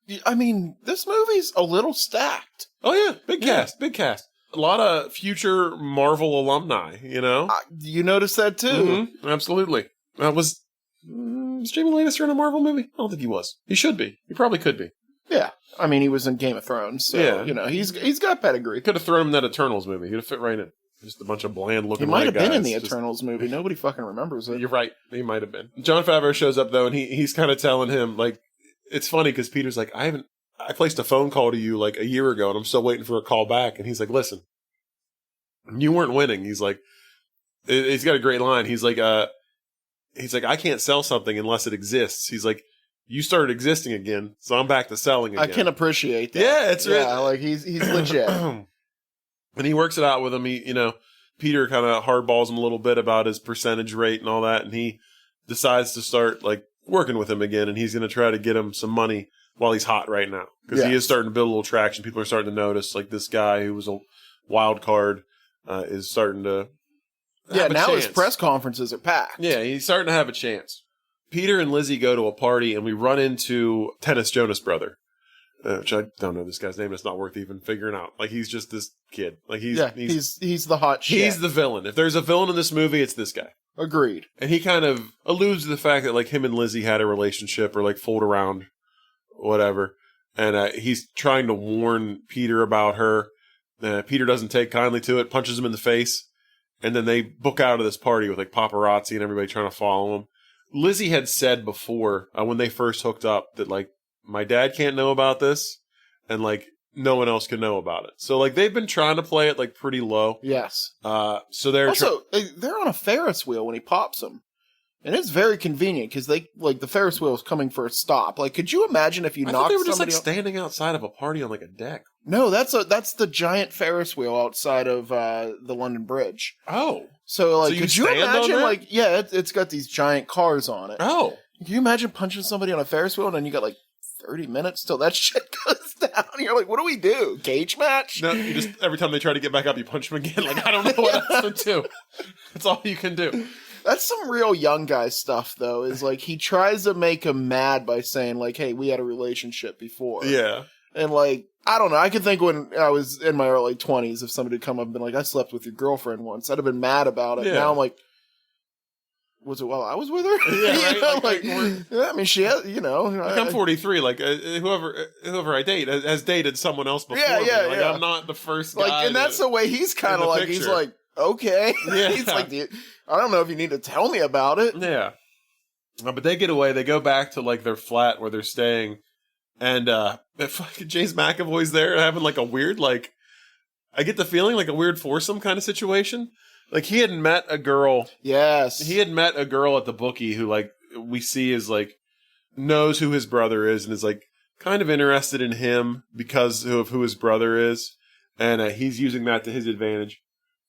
This movie's a little stacked. Oh, yeah. Big cast. A lot of future Marvel alumni, you know? You noticed that, too. Mm-hmm. Absolutely. Was Jamie Lannister in a Marvel movie? I don't think he was. He should be. He probably could be. Yeah. I mean, he was in Game of Thrones, so, you know, he's got pedigree. Could have thrown him in that Eternals movie. He'd have fit right in. Just a bunch of bland-looking He might have been in the Eternals movie. Nobody fucking remembers it. You're right. He might have been. Jon Favreau shows up, though, and he's kind of telling him, like, it's funny because Peter's like, I placed a phone call to you, like, a year ago, and I'm still waiting for a call back. And he's like, listen, you weren't winning. He's like, he's got a great line. He's like, I can't sell something unless it exists. He's like, you started existing again, so I'm back to selling again. I can appreciate that. Yeah, it's right. Yeah, like he's legit. And he works it out with him. Peter kind of hardballs him a little bit about his percentage rate and all that, and he decides to start like working with him again, and he's going to try to get him some money while he's hot right now because he is starting to build a little traction. People are starting to notice like this guy who was a wild card is starting to have a now chance. His press conferences are packed. Yeah, he's starting to have a chance. Peter and Lizzie go to a party, and we run into Tennis Jonas' brother, which I don't know this guy's name. It's not worth even figuring out. Like, he's just this kid. Like, he's the hot shit. He's the villain. If there's a villain in this movie, it's this guy. Agreed. And he kind of alludes to the fact that, like, him and Lizzie had a relationship or, like, fooled around, whatever. And he's trying to warn Peter about her. Peter doesn't take kindly to it, punches him in the face. And then they book out of this party with, like, paparazzi and everybody trying to follow him. Lizzie had said before, when they first hooked up, that, like, my dad can't know about this, and, like, no one else can know about it. So, like, they've been trying to play it, like, pretty low. Yes. So they're... Also, they're on a Ferris wheel when he pops them. And it's very convenient, because they, like, the Ferris wheel is coming for a stop. Like, could you imagine if you knocked somebody... they were just, like, standing outside of a party on, like, a deck. No, that's the giant Ferris wheel outside of the London Bridge. Oh. So, like, could you imagine, like, it's got these giant cars on it. Oh. Can you imagine punching somebody on a Ferris wheel and then you got, like, 30 minutes till that shit goes down? You're like, what do we do? Cage match? No, you just, every time they try to get back up, you punch them again. Like, I don't know what else to do. That's all you can do. That's some real young guy stuff, though, is, like, he tries to make him mad by saying, like, hey, we had a relationship before. Yeah. And, like, I don't know. I can think when I was in my early 20s, if somebody had come up and been like, I slept with your girlfriend once, I'd have been mad about it. Yeah. Now I'm like, was it while I was with her? Yeah, right. I mean, she has, you know. Like, I'm 43. Like, whover I date has dated someone else before me. Like, I'm not the first guy. Like, and that's the way he's kind of like, picture. He's like, okay. Yeah. He's like, I don't know if you need to tell me about it. Yeah. But they get away. They go back to, like, their flat where they're staying. And fucking James McAvoy's there having, like, a weird, like, I get the feeling, like, a weird foursome kind of situation. Like, he had met a girl. Yes. He had met a girl at the bookie who, like, we see is, like, knows who his brother is and is, like, kind of interested in him because of who his brother is. And he's using that to his advantage.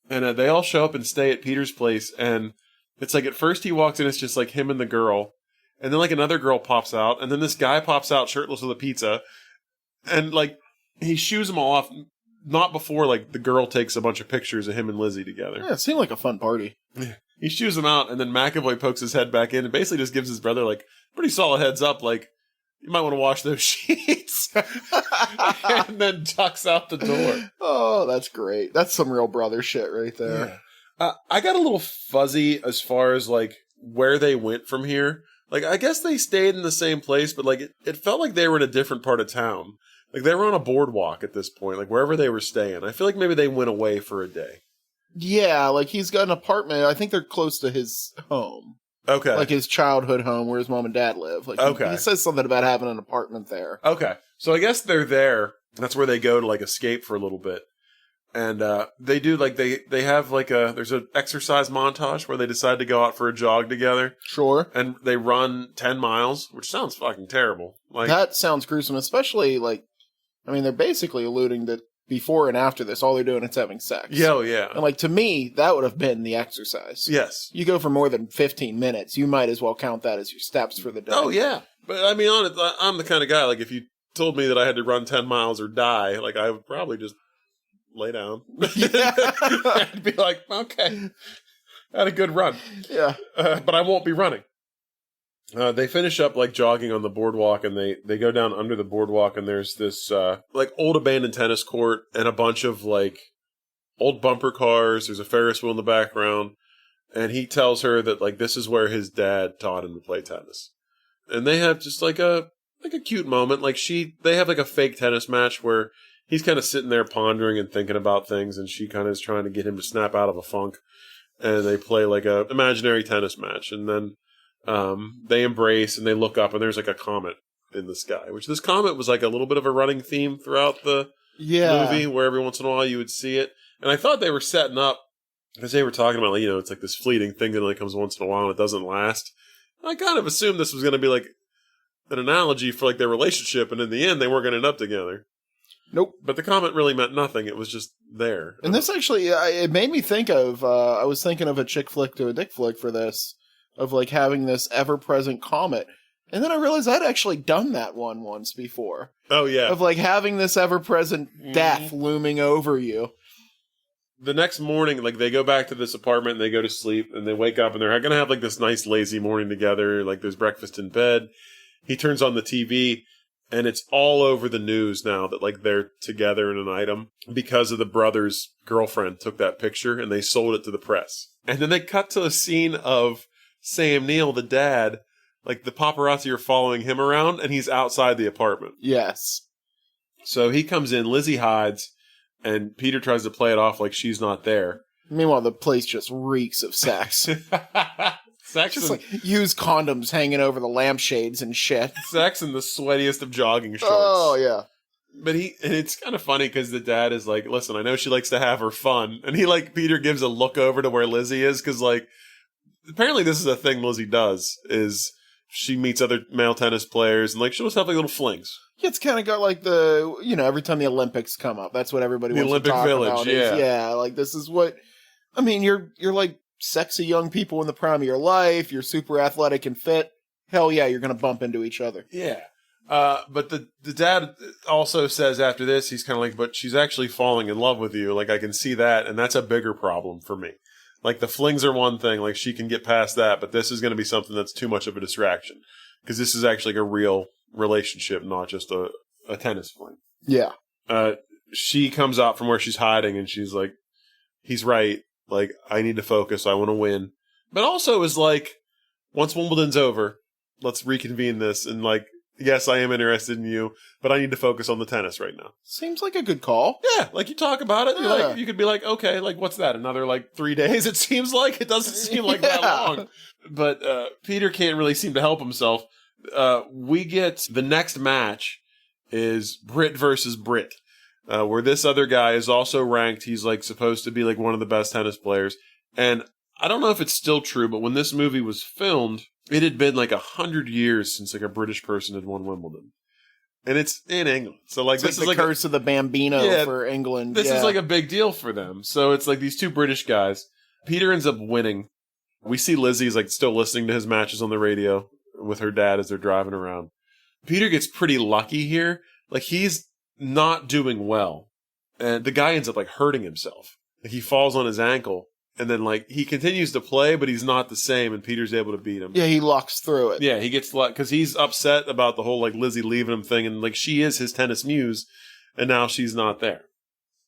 And they all show up and stay at Peter's place. And it's like, at first he walks in, it's just, like, him and the girl. And then, like, another girl pops out. And then this guy pops out shirtless with a pizza. And, like, he shoos them all off. Not before, like, the girl takes a bunch of pictures of him and Lizzie together. Yeah, it seemed like a fun party. He shoos them out, and then McAvoy pokes his head back in and basically just gives his brother, like, pretty solid heads up, like, you might want to wash those sheets. And then ducks out the door. Oh, that's great. That's some real brother shit right there. Yeah. I got a little fuzzy as far as, like, where they went from here. Like, I guess they stayed in the same place, but, like, it felt like they were in a different part of town. Like, they were on a boardwalk at this point, like, wherever they were staying. I feel like maybe they went away for a day. Yeah, like, he's got an apartment. I think they're close to his home. Okay. Like, his childhood home where his mom and dad live. Like, he says something about having an apartment there. Okay. So I guess they're there. That's where they go to, like, escape for a little bit. And they do, like, they have, like, there's an exercise montage where they decide to go out for a jog together. Sure. And they run 10 miles, which sounds fucking terrible. Like, that sounds gruesome, especially, like, I mean, they're basically alluding that before and after this, all they're doing is having sex. Yeah, yeah. And like, to me, that would have been the exercise. Yes. You go for more than 15 minutes, you might as well count that as your steps for the day. Oh, yeah. But I mean, I'm the kind of guy, like, if you told me that I had to run 10 miles or die, like, I would probably just lay down. I'd be like, okay, I had a good run. Yeah. But I won't be running. They finish up like jogging on the boardwalk, and they go down under the boardwalk, and there's this like old abandoned tennis court and a bunch of like old bumper cars. There's a Ferris wheel in the background, and he tells her that like this is where his dad taught him to play tennis. And they have just like a cute moment. Like they have like a fake tennis match where he's kind of sitting there pondering and thinking about things, and she kind of is trying to get him to snap out of a funk. And they play like a imaginary tennis match, and then they embrace and they look up, and there's like a comet in the sky. Which this comet was like a little bit of a running theme throughout the movie, where every once in a while you would see it. And I thought they were setting up because they were talking about like, it's like this fleeting thing that only comes once in a while and it doesn't last. I kind of assumed this was going to be like an analogy for like their relationship, and in the end they weren't going to end up together. Nope. But the comment really meant nothing. It was just there. And this actually, it made me think of, I was thinking of a chick flick to a dick flick for this, of like having this ever-present comet. And then I realized I'd actually done that one once before. Oh, yeah. Of like having this ever-present death looming over you. The next morning, like they go back to this apartment and they go to sleep, and they wake up and they're going to have like this nice lazy morning together. Like there's breakfast in bed. He turns on the TV. And it's all over the news now that, like, they're together in an item because of the brother's girlfriend took that picture and they sold it to the press. And then they cut to a scene of Sam Neill, the dad, like, the paparazzi are following him around and he's outside the apartment. Yes. So he comes in, Lizzie hides, and Peter tries to play it off like she's not there. Meanwhile, the place just reeks of sex. Sex just like used condoms hanging over the lampshades and shit. Sex in the sweatiest of jogging shorts. Oh, yeah. But and it's kind of funny because the dad is like, listen, I know she likes to have her fun. And Peter gives a look over to where Lizzie is because, like, apparently this is a thing Lizzie does, is she meets other male tennis players and, like, she'll just have, like, little flings. Yeah, it's kind of got, like, every time the Olympics come up, that's what everybody wants Olympic to talk Village, about. yeah. Yeah, like, this is what, I mean, you're like, sexy young people in the prime of your life, you're super athletic and fit, hell yeah, you're gonna bump into each other. Yeah. But the dad also says after this, he's kind of like, but she's actually falling in love with you. Like, I can see that, and that's a bigger problem for me. Like, the flings are one thing, like, she can get past that, but this is going to be something that's too much of a distraction. Because this is actually a real relationship, not just a tennis fling. Yeah. She comes out from where she's hiding, and she's like, he's right. Like, I need to focus. I want to win. But also is like, once Wimbledon's over, let's reconvene this. And like, yes, I am interested in you, but I need to focus on the tennis right now. Seems like a good call. Yeah, like you talk about it. Yeah. You could be like, okay, like what's that? Another like 3 days? It seems like it doesn't seem like that long. But Peter can't really seem to help himself. We get the next match is Brit versus Brit. Where this other guy is also ranked. He's like supposed to be like one of the best tennis players. And I don't know if it's still true, but when this movie was filmed, it had been like 100 years since like a British person had won Wimbledon. And it's in England. So like, this is like the curse of the Bambino for England. This is like a big deal for them. So it's like these two British guys. Peter ends up winning. We see Lizzie's like still listening to his matches on the radio with her dad as they're driving around. Peter gets pretty lucky here. Like, he's not doing well, and the guy ends up like hurting himself. Like, he falls on his ankle, and then like he continues to play, but he's not the same, and Peter's able to beat him. Yeah, he lucks through it. Yeah, he gets luck because he's upset about the whole like Lizzie leaving him thing, and like she is his tennis muse, and now she's not there.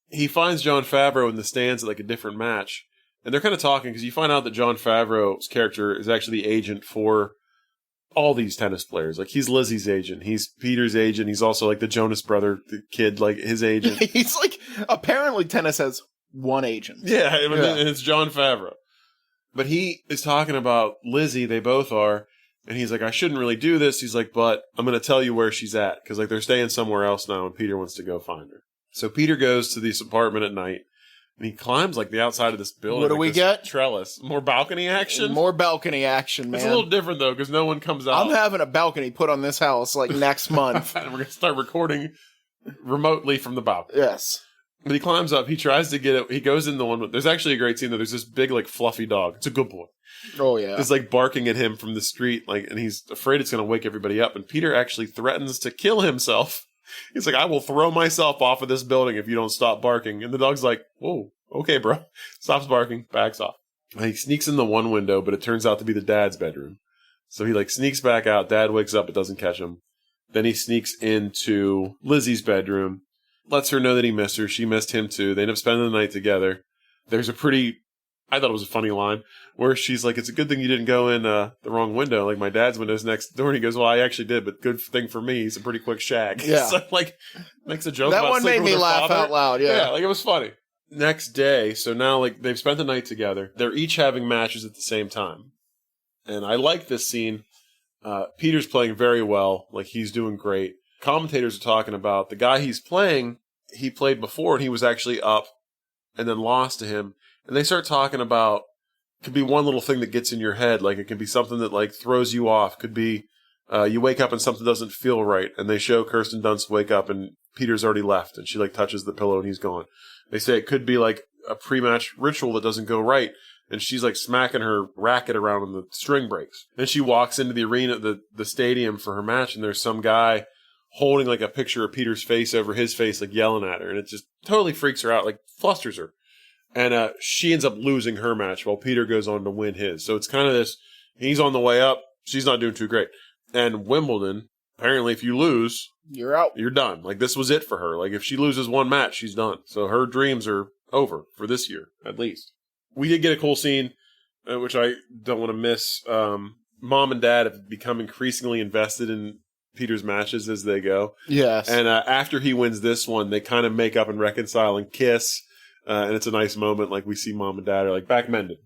He finds Jon Favreau in the stands at like a different match, and they're kind of talking because you find out that Jon Favreau's character is actually the agent for all these tennis players. Like, he's Lizzie's agent. He's Peter's agent. He's also like the Jonas brother kid, like his agent. He's like, apparently tennis has one agent. Yeah, and it's Jon Favreau. But he is talking about Lizzie. They both are. And he's like, I shouldn't really do this. He's like, but I'm going to tell you where she's at. Because like they're staying somewhere else now and Peter wants to go find her. So Peter goes to this apartment at night. And he climbs like the outside of this building. What do like we get? Trellis. More balcony action? More balcony action, man. It's a little different though, because no one comes out. I'm having a balcony put on this house like next month. And we're going to start recording remotely from the balcony. Yes. But he climbs up. He tries to get it. He goes in the one. There's actually a great scene though. There's this big, like, fluffy dog. It's a good boy. Oh, yeah. It's like barking at him from the street, like, and he's afraid it's going to wake everybody up. And Peter actually threatens to kill himself. He's like, I will throw myself off of this building if you don't stop barking. And the dog's like, whoa, okay, bro. Stops barking, backs off. And he sneaks in the one window, but it turns out to be the dad's bedroom. So he, like, sneaks back out. Dad wakes up, but doesn't catch him. Then he sneaks into Lizzie's bedroom, lets her know that he missed her. She missed him too. They end up spending the night together. There's a pretty, I thought it was a funny line, where she's like, it's a good thing you didn't go in the wrong window. Like, my dad's window's next door. And he goes, well, I actually did, but good thing for me. He's a pretty quick shag. Yeah. So, like, makes a joke that about one made sleeping me with her laugh father. out loud. Yeah. Like, it was funny. Next day, so now, like, they've spent the night together. They're each having matches at the same time. And I like this scene. Peter's playing very well. Like, he's doing great. Commentators are talking about the guy he's playing, he played before, and he was actually up and then lost to him. And they start talking about, it could be one little thing that gets in your head. Like, it can be something that, like, throws you off. Could be you wake up and something doesn't feel right. And they show Kirsten Dunst wake up and Peter's already left. And she, like, touches the pillow and he's gone. They say it could be, like, a pre-match ritual that doesn't go right. And she's, like, smacking her racket around and the string breaks. And she walks into the arena, the stadium for her match. And there's some guy holding, like, a picture of Peter's face over his face, like, yelling at her. And it just totally freaks her out, like, flusters her. And she ends up losing her match while Peter goes on to win his. So it's kind of this, he's on the way up, she's not doing too great. And Wimbledon, apparently if you lose, you're out. You're done. Like, this was it for her. Like, if she loses one match, she's done. So her dreams are over for this year, at least. We did get a cool scene, which I don't want to miss. Mom and Dad have become increasingly invested in Peter's matches as they go. Yes. And after he wins this one, they kind of make up and reconcile and kiss. And it's a nice moment. Like, we see Mom and Dad are, like, back mended.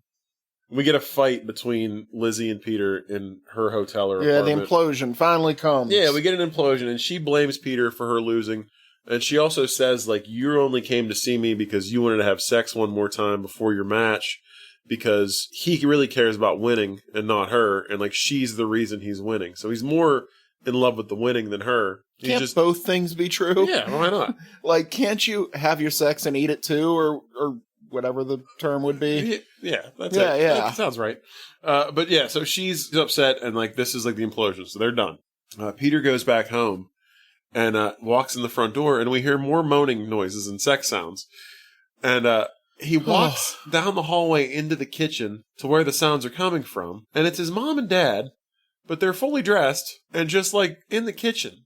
We get a fight between Lizzie and Peter in her hotel or apartment. The implosion finally comes. Yeah, we get an implosion, and she blames Peter for her losing. And she also says, like, you only came to see me because you wanted to have sex one more time before your match, because he really cares about winning and not her. And, like, she's the reason he's winning. So he's more in love with the winning than her. Can't both things be true? Yeah, why not? Like, can't you have your sex and eat it too, or whatever the term would be? Yeah, that's it. Yeah, that sounds right. But yeah, so she's upset, and, like, this is, like, the implosion, so they're done. Peter goes back home and walks in the front door, and we hear more moaning noises and sex sounds. And he walks down the hallway into the kitchen to where the sounds are coming from, and it's his mom and dad, but they're fully dressed and just, like, in the kitchen.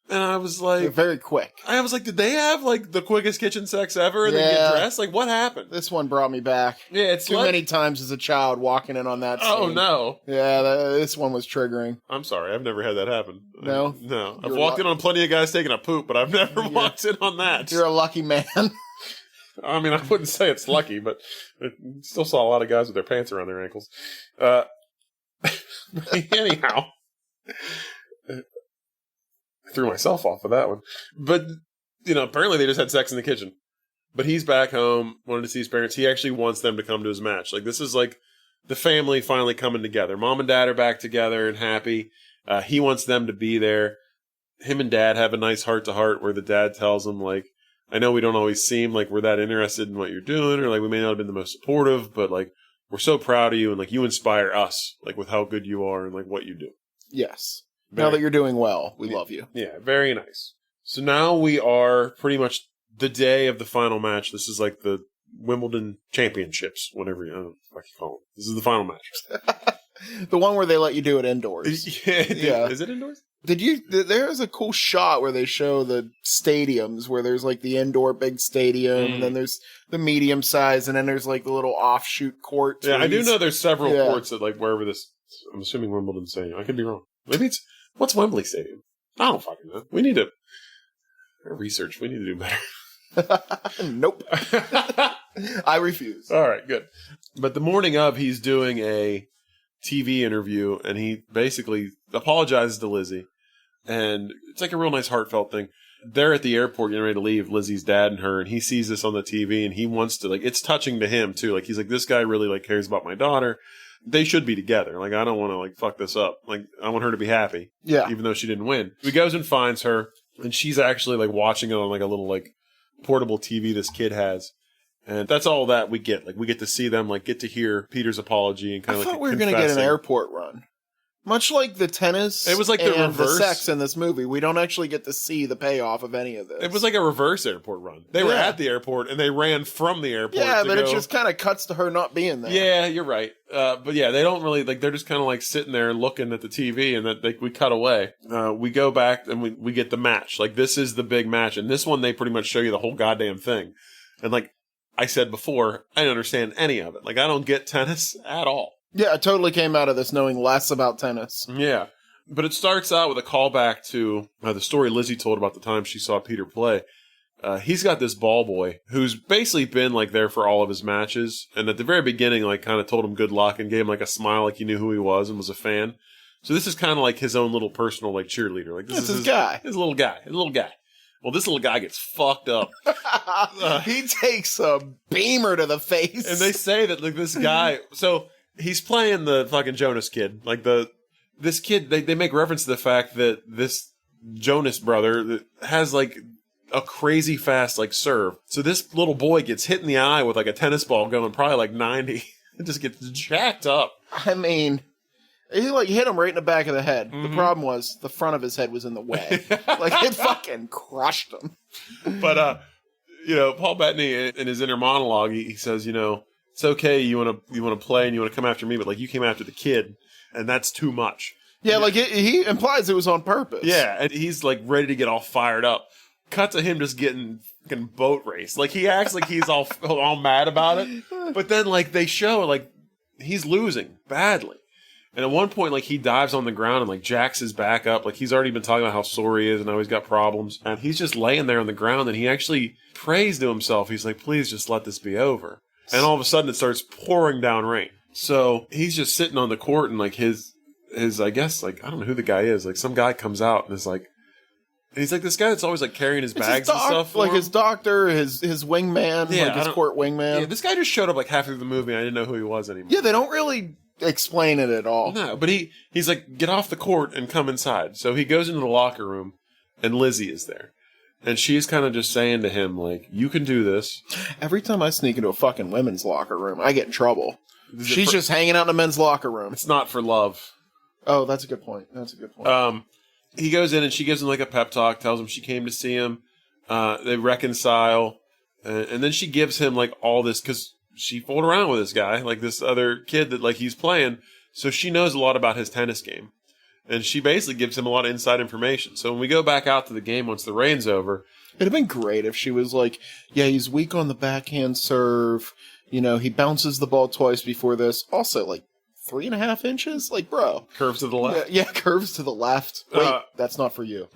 And I was like... They're very quick. I was like, did they have, like, the quickest kitchen sex ever and then get dressed? Like, what happened? This one brought me back. Yeah, it's Too many times as a child walking in on that scene. Oh, no. Yeah, this one was triggering. I'm sorry. I've never had that happen. No? No. I've walked in on plenty of guys taking a poop, but I've never walked in on that. You're a lucky man. I mean, I wouldn't say it's lucky, but I still saw a lot of guys with their pants around their ankles. Anyhow... threw myself off of that one. But, apparently they just had sex in the kitchen. But he's back home, wanted to see his parents. He actually wants them to come to his match. Like, this is like the family finally coming together. Mom and Dad are back together and happy. He wants them to be there. Him and Dad have a nice heart-to-heart where the dad tells him, like, I know we don't always seem like we're that interested in what you're doing, or, like, we may not have been the most supportive, but, like, we're so proud of you, and, like, you inspire us, like, with how good you are and, like, what you do. Yes. Now that you're doing well, we love you. Yeah, very nice. So now we are pretty much the day of the final match. This is like the Wimbledon Championships, whatever you call them. This is the final match. The one where they let you do it indoors. Yeah. Is it indoors? There's a cool shot where they show the stadiums, where there's, like, the indoor big stadium, and then there's the medium size, and then there's, like, the little offshoot courts. Yeah, I do know there's several courts at, like, wherever this, I'm assuming Wimbledon Stadium. I could be wrong. Maybe it's, what's Wembley Stadium? I don't fucking know. We need to research. We need to do better. Nope. I refuse. All right, good. But the morning of, he's doing a TV interview, and he basically apologizes to Lizzie. And it's like a real nice heartfelt thing. They're at the airport getting ready to leave, Lizzie's dad and her, and he sees this on the TV, and he wants to, like, it's touching to him, too. Like, he's like, this guy really, like, cares about my daughter. They should be together. Like, I don't want to, like, fuck this up. Like, I want her to be happy. Yeah. Even though she didn't win. He goes and finds her. And she's actually like watching it on like a little like portable TV this kid has. And that's all that we get. Like we get to see them, like get to hear Peter's apology and kind of like I thought we were going to get an airport run. Much like the tennis, it was like the reverse. The sex in this movie. We don't actually get to see the payoff of any of this. It was like a reverse airport run. They were at the airport and they ran from the airport. Yeah, but it just kind of cuts to her not being there. Yeah, you're right. But yeah, they don't really like. They're just kind of like sitting there looking at the TV, and that we cut away. We go back and we get the match. Like this is the big match, and this one they pretty much show you the whole goddamn thing. And like I said before, I don't understand any of it. Like I don't get tennis at all. Yeah, I totally came out of this knowing less about tennis. Yeah. But it starts out with a callback to the story Lizzie told about the time she saw Peter play. He's got this ball boy who's basically been like there for all of his matches. And at the very beginning, like kind of told him good luck and gave him like a smile like he knew who he was and was a fan. So this is kind of like his own little personal like cheerleader. Like this is his guy. His little guy. Well, this little guy gets fucked up. He takes a beamer to the face. And they say that like this guy, so he's playing the fucking Jonas kid. Like this kid, they make reference to the fact that this Jonas brother has like a crazy fast like serve. So this little boy gets hit in the eye with like a tennis ball going probably like 90. It just gets jacked up. I mean, he like hit him right in the back of the head. Mm-hmm. The problem was the front of his head was in the way. Like it fucking crushed him. But Paul Bettany in his inner monologue, he says, it's okay. You want to play and you want to come after me, but like you came after the kid, and that's too much. Yeah, like he implies it was on purpose. Yeah, and he's like ready to get all fired up. Cut to him just getting fucking boat raced. Like he acts like he's all mad about it, but then like they show like he's losing badly. And at one point, like he dives on the ground and like jacks his back up. Like he's already been talking about how sore he is and how he's got problems. And he's just laying there on the ground and he actually prays to himself. He's like, please just let this be over. And all of a sudden it starts pouring down rain. So he's just sitting on the court and like his I guess like I don't know who the guy is. Like some guy comes out and is like, and he's like this guy that's always like carrying his bags and stuff. Like his doctor, his wingman, like his court wingman. Yeah, this guy just showed up like half through the movie and I didn't know who he was anymore. Yeah, they don't really explain it at all. No, but he's like, get off the court and come inside. So he goes into the locker room and Lizzie is there. And she's kind of just saying to him, like, you can do this. Every time I sneak into a fucking women's locker room, I get in trouble. She's just hanging out in the men's locker room. It's not for love. Oh, that's a good point. He goes in and she gives him like a pep talk, tells him she came to see him. They reconcile. And then she gives him like all this, because she fooled around with this guy, like this other kid that like he's playing. So she knows a lot about his tennis game. And she basically gives him a lot of inside information. So when we go back out to the game once the rain's over... It'd have been great if she was like, yeah, he's weak on the backhand serve. He bounces the ball twice before this. Also, like, 3.5 inches? Like, bro. Curves to the left? Yeah, curves to the left. Wait, that's not for you.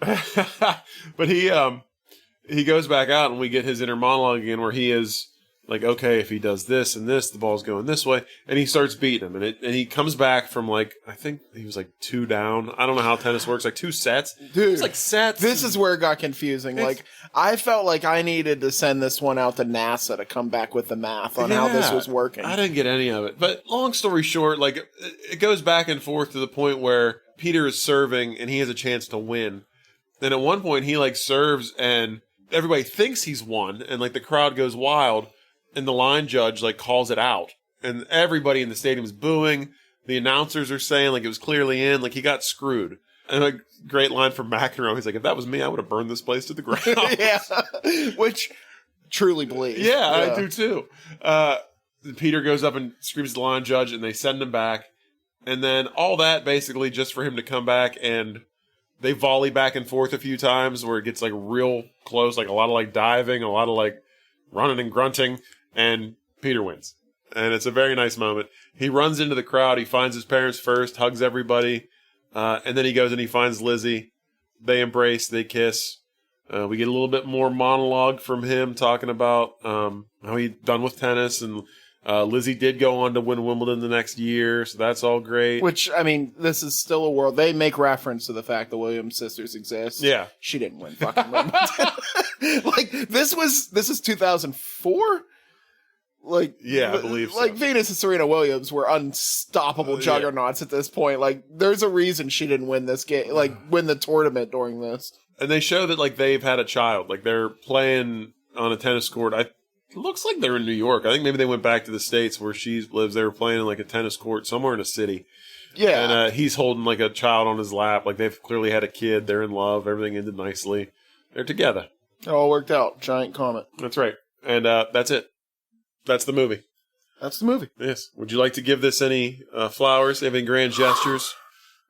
But he goes back out and we get his inner monologue again where he is... like, okay, if he does this and this, the ball's going this way. And he starts beating him. And he comes back from, like, I think he was, like, 2 down. I don't know how tennis works. Like, 2 sets. Dude. It's like sets. This is where it got confusing. Like, I felt like I needed to send this one out to NASA to come back with the math on how this was working. I didn't get any of it. But long story short, like, it goes back and forth to the point where Peter is serving and he has a chance to win. And at one point, he, like, serves and everybody thinks he's won. And, like, the crowd goes wild. And the line judge, like, calls it out. And everybody in the stadium is booing. The announcers are saying, like, it was clearly in. Like, he got screwed. And a great line from McEnroe. He's like, if that was me, I would have burned this place to the ground. Yeah. Which, truly believe. Yeah, I do too. Peter goes up and screams at the line judge, and they send him back. And then all that, basically, just for him to come back. And they volley back and forth a few times where it gets, like, real close. Like, a lot of, like, diving, a lot of, like, running and grunting. And Peter wins. And it's a very nice moment. He runs into the crowd. He finds his parents first, hugs everybody. And then he goes and he finds Lizzie. They embrace, they kiss. We get a little bit more monologue from him talking about how he's done with tennis. And Lizzie did go on to win Wimbledon the next year. So that's all great. Which, I mean, this is still a world. They make reference to the fact the Williams sisters exist. Yeah. She didn't win fucking Wimbledon. Like, this is 2004? Like, yeah, I believe so. Like, Venus and Serena Williams were unstoppable juggernauts at this point. Like, there's a reason she didn't win this game, like, win the tournament during this. And they show that, like, they've had a child. Like, they're playing on a tennis court. It looks like they're in New York. I think maybe they went back to the States where she lives. They were playing in, like, a tennis court somewhere in a city. Yeah. And he's holding, like, a child on his lap. Like, they've clearly had a kid. They're in love. Everything ended nicely. They're together. It all worked out. Giant comet. That's right. And that's it. That's the movie. That's the movie. Yes. Would you like to give this any flowers? Any grand gestures?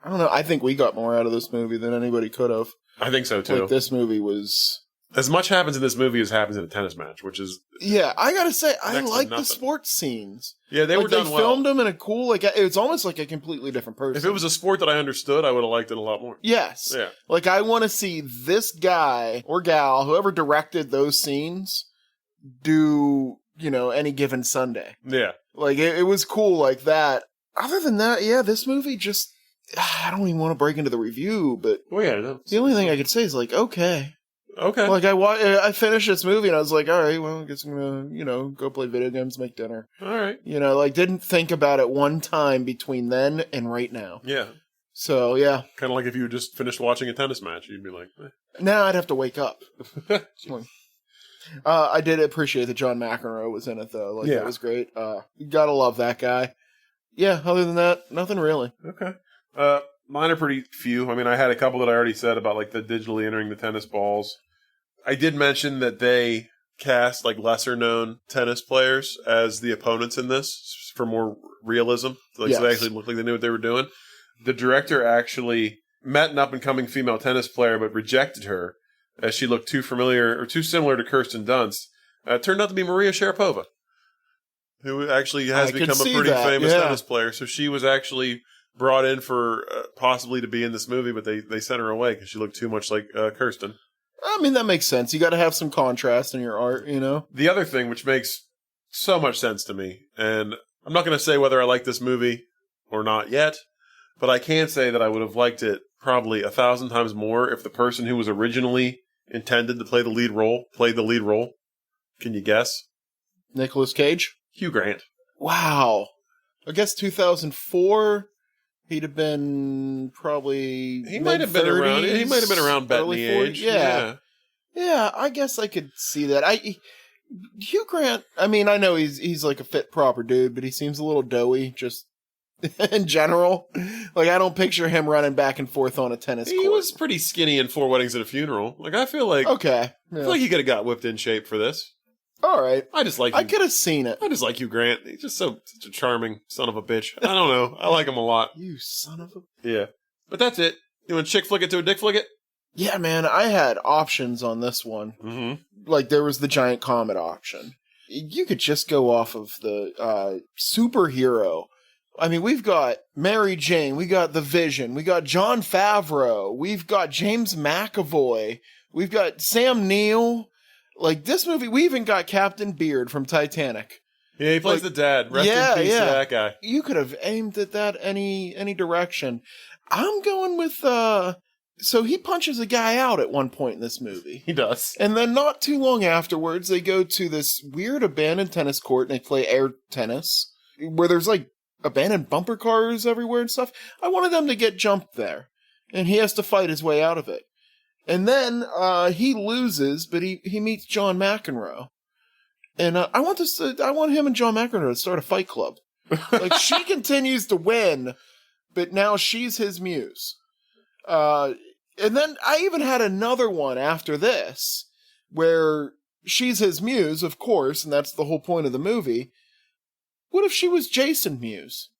I don't know. I think we got more out of this movie than anybody could have. I think so, too. Like, this movie was... As much happens in this movie as happens in a tennis match, which is... Yeah, I gotta say, I like the sports scenes. Yeah, they were done well. They filmed them in a cool... Like, it's almost like a completely different person. If it was a sport that I understood, I would have liked it a lot more. Yes. Yeah. Like, I want to see this guy or gal, whoever directed those scenes, do, any given Sunday. Yeah. Like, it was cool like that. Other than that, yeah, this movie just... I don't even want to break into the review, but... Well, yeah, no. The only thing I could say is, like, okay. Okay. Like, I finished this movie, and I was like, all right, well, I guess I'm gonna, go play video games, make dinner. All right. Didn't think about it one time between then and right now. Yeah. So, yeah. Kind of like if you just finished watching a tennis match, you'd be like, Now I'd have to wake up. I did appreciate that John McEnroe was in it, though. Like, That was great. You gotta love that guy. Yeah, other than that, nothing really. Okay. Mine are pretty few. I mean, I had a couple that I already said about, like, the digitally entering the tennis balls. I did mention that they cast, like, lesser-known tennis players as the opponents in this for more realism. Like, So they actually looked like they knew what they were doing. The director actually met an up-and-coming female tennis player but rejected her as she looked too familiar or too similar to Kirsten Dunst. It turned out to be Maria Sharapova, who actually has become a pretty famous tennis player. So she was actually brought in for possibly to be in this movie, but they sent her away because she looked too much like Kirsten. I mean, that makes sense. You got to have some contrast in your art, The other thing, which makes so much sense to me, and I'm not going to say whether I like this movie or not yet, but I can say that I would have liked it probably 1,000 times more if the person who was originally intended to play the lead role played the lead role. Can you guess? Nicolas Cage? Hugh Grant. Wow. I guess 2004... He'd have been probably He might have been around Bettany age. Yeah. Yeah, I guess I could see that. Hugh Grant, I mean, I know he's like a fit proper dude, but he seems a little doughy just in general. Like, I don't picture him running back and forth on a tennis court. He was pretty skinny in 4 Weddings and a Funeral. Like, I feel like okay. Yeah. I feel like he could have got whipped in shape for this. All right. I could have seen it. I just like Hugh Grant. He's just such a charming son of a bitch. I don't know. I like him a lot. You son of a... Yeah. But that's it. You want to chick flick it to a dick flick it? Yeah, man. I had options on this one. Mm-hmm. Like, there was the giant comet option. You could just go off of the superhero. I mean, we've got Mary Jane. We got The Vision. We got Jon Favreau. We've got James McAvoy. We've got Sam Neill. Like, this movie, we even got Captain Beard from Titanic. Yeah, he plays the dad. Rest in peace to that guy. You could have aimed at that any direction. I'm going with, so he punches a guy out at one point in this movie. He does. And then not too long afterwards, they go to this weird abandoned tennis court and they play air tennis, where there's, like, abandoned bumper cars everywhere and stuff. I wanted them to get jumped there. And he has to fight his way out of it. And then he loses, but he meets John McEnroe, and I want him and John McEnroe to start a fight club. Like, she continues to win, but now she's his muse. And then I even had another one after this, where she's his muse, of course, and that's the whole point of the movie. What if she was Jason Mewes?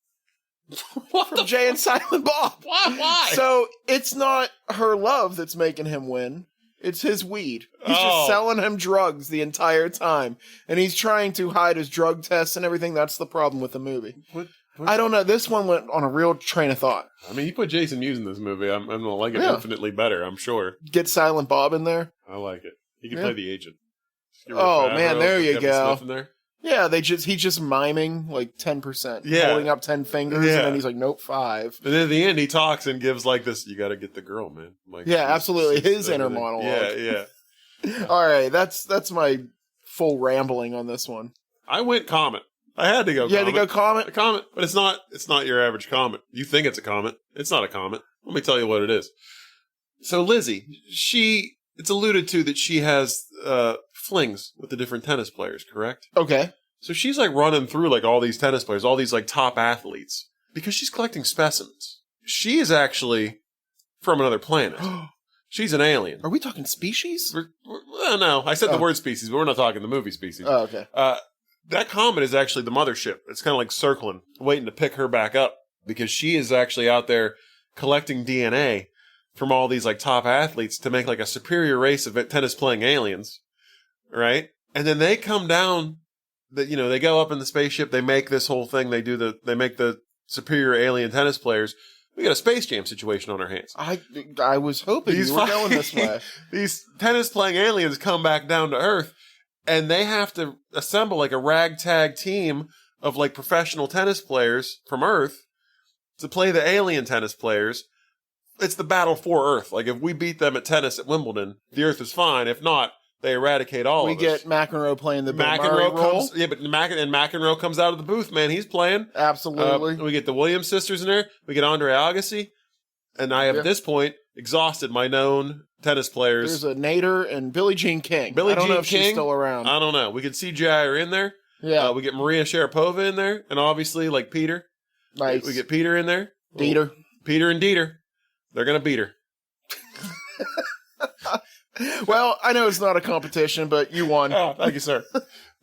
From Jay and Silent Bob. Why? So it's not her love that's making him win. It's his weed. He's just selling him drugs the entire time. And he's trying to hide his drug tests and everything. That's the problem with the movie. What? I don't know. This one went on a real train of thought. I mean, you put Jason Mewes in this movie, I'm going to like it infinitely better, I'm sure. Get Silent Bob in there. I like it. He can play the agent. Oh, man, there you go. Smith in there. Yeah, he's just miming like 10%, holding up 10 fingers, and then he's like, nope, 5. And then at the end, he talks and gives like this, you got to get the girl, man. Like, absolutely. His inner monologue. Yeah. All right, that's my full rambling on this one. I went Comet. I had to go Comet. You had to go Comet? A Comet, but it's not your average comet. You think it's a comet. It's not a comet. Let me tell you what it is. So Lizzie, it's alluded to that she has flings with the different tennis players, correct? Okay. So she's like running through like all these tennis players, all these like top athletes, because she's collecting specimens. She is actually from another planet. She's an alien. Are we talking species? No, I said the word species, but we're not talking the movie Species. Oh, okay. That comet is actually the mothership. It's kind of like circling, waiting to pick her back up, because she is actually out there collecting DNA from all these like top athletes to make like a superior race of tennis playing aliens, right? And then they come down, they go up in the spaceship, they make this whole thing, they make the superior alien tennis players. We got a Space Jam situation on our hands. I was hoping you were going this way. These tennis playing aliens come back down to Earth, and they have to assemble like a ragtag team of like professional tennis players from Earth to play the alien tennis players. It's the battle for Earth. Like, if we beat them at tennis at Wimbledon, the Earth is fine. If not, they eradicate all of us. We get McEnroe playing the Bill Murray role. Yeah, but McEnroe comes out of the booth, man. He's playing. Absolutely. We get the Williams sisters in there. We get Andre Agassi. And I have, at this point, exhausted my known tennis players. There's a Nader and Billie Jean King. I don't know if she's still around. I don't know. We get CGI in there. Yeah. We get Maria Sharapova in there. And obviously, like Peter. Nice. We get Peter in there. Dieter. Peter and Dieter. They're going to beat her. Well, I know it's not a competition, but you won. Oh, thank you, sir.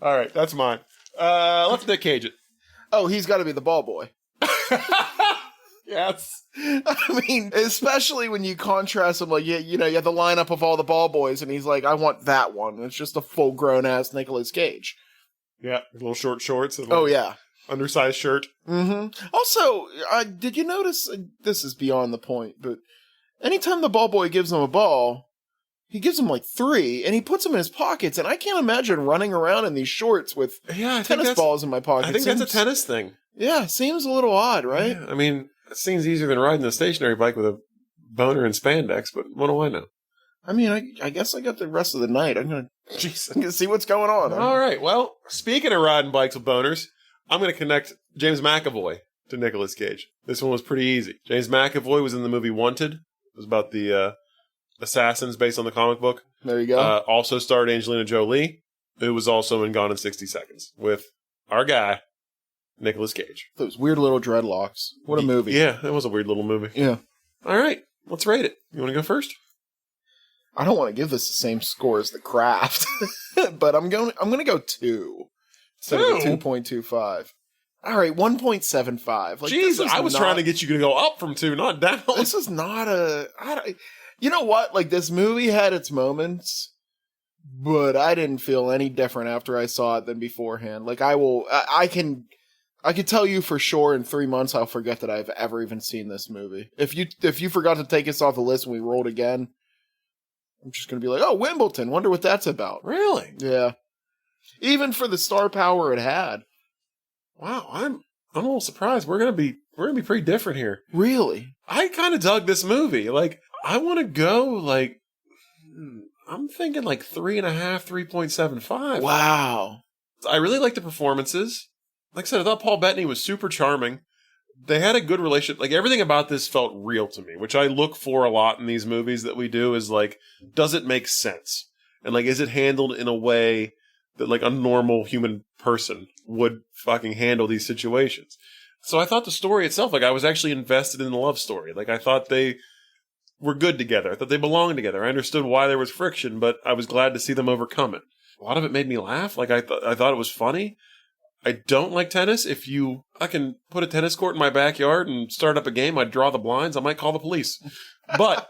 All right, that's mine. Let's Nick Cage it. Oh, he's got to be the ball boy. Yes. I mean, especially when you contrast him, like, you have the lineup of all the ball boys, and he's like, I want that one. It's just a full-grown-ass Nicolas Cage. Yeah, little short shorts. And yeah. Undersized shirt. Mm-hmm. Also, did you notice, this is beyond the point, but anytime the ball boy gives him a ball, he gives him like 3, and he puts them in his pockets, and I can't imagine running around in these shorts with tennis balls in my pocket. I think that's a tennis thing. Yeah, seems a little odd, right? Yeah, I mean, it seems easier than riding a stationary bike with a boner and spandex, but what do I know? I mean, I guess I got the rest of the night. I'm gonna see what's going on. All right, well, speaking of riding bikes with boners, I'm going to connect James McAvoy to Nicolas Cage. This one was pretty easy. James McAvoy was in the movie Wanted. It was about the assassins based on the comic book. There you go. Also starred Angelina Jolie, who was also in Gone in 60 Seconds with our guy, Nicolas Cage. Those weird little dreadlocks. What a movie. Yeah, that was a weird little movie. Yeah. All right, let's rate it. You want to go first? I don't want to give this the same score as The Craft, but I'm going to go 2 instead of a 2.25. All right, 1.75. Like, jeez, I was trying to get you to go up from 2, not down. This is not you know what? Like, this movie had its moments, but I didn't feel any different after I saw it than beforehand. Like, I can tell you for sure in 3 months I'll forget that I've ever even seen this movie. If you forgot to take us off the list and we rolled again, I'm just going to be like, oh, Wimbledon, wonder what that's about. Really? Yeah. Even for the star power it had. Wow, I'm a little surprised. We're gonna be pretty different here. Really? I kind of dug this movie. Like, I want to go like, I'm thinking like 3.5, 3.75. Wow. I really like the performances. Like I said, I thought Paul Bettany was super charming. They had a good relationship. Like, everything about this felt real to me, which I look for a lot in these movies that we do, is like, does it make sense? And like, is it handled in a way that like a normal human person would fucking handle these situations? So I thought the story itself, like, I was actually invested in the love story. Like, I thought they were good together. I thought they belonged together. I understood why there was friction, but I was glad to see them overcome it. A lot of it made me laugh. Like, I thought it was funny. I don't like tennis. If I can put a tennis court in my backyard and start up a game, I'd draw the blinds. I might call the police. But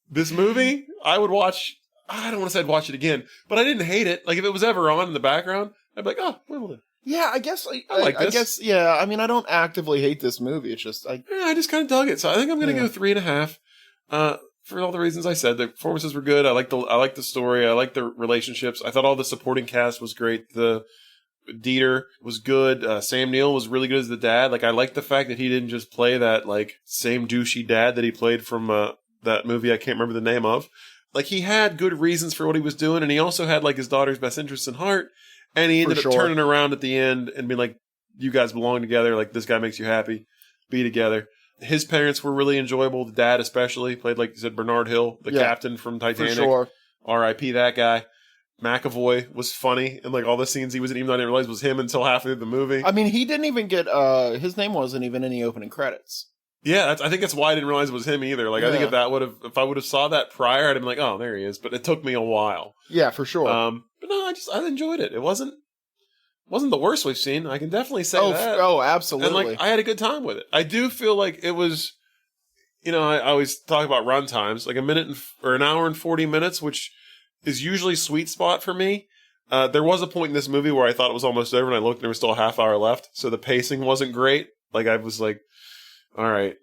this movie, I would watch. I don't want to say I'd watch it again, but I didn't hate it. Like, if it was ever on in the background, I'd be like, oh, Wimbledon. Yeah, I guess. I like this. I guess, yeah. I mean, I don't actively hate this movie. It's just, I just kind of dug it. So I think I'm going to go 3.5. For all the reasons I said, the performances were good. I like the story. I like the relationships. I thought all the supporting cast was great. The Dieter was good. Sam Neill was really good as the dad. Like, I like the fact that he didn't just play that like same douchey dad that he played from that movie I can't remember the name of. Like, he had good reasons for what he was doing, and he also had like his daughter's best interests in heart. And he ended up turning around at the end and being like, "You guys belong together. Like, this guy makes you happy. Be together." His parents were really enjoyable. The dad especially played, like you said, Bernard Hill, the captain from Titanic. For sure. R.I.P. that guy. McAvoy was funny in like all the scenes he was in, even though I didn't realize it was him until halfway through the movie. I mean, he didn't even get his name wasn't even in the opening credits. Yeah, I think that's why I didn't realize it was him either. Like, I think if I would have saw that prior, I'd have been like, oh, there he is. But it took me a while. Yeah, for sure. But no, I enjoyed it. It wasn't the worst we've seen. I can definitely say that. Oh, absolutely. And like, I had a good time with it. I do feel like it was, I always talk about run times, like an hour and 40 minutes, which is usually sweet spot for me. There was a point in this movie where I thought it was almost over, and I looked and there was still a half hour left. So the pacing wasn't great. Like, I was like, all right,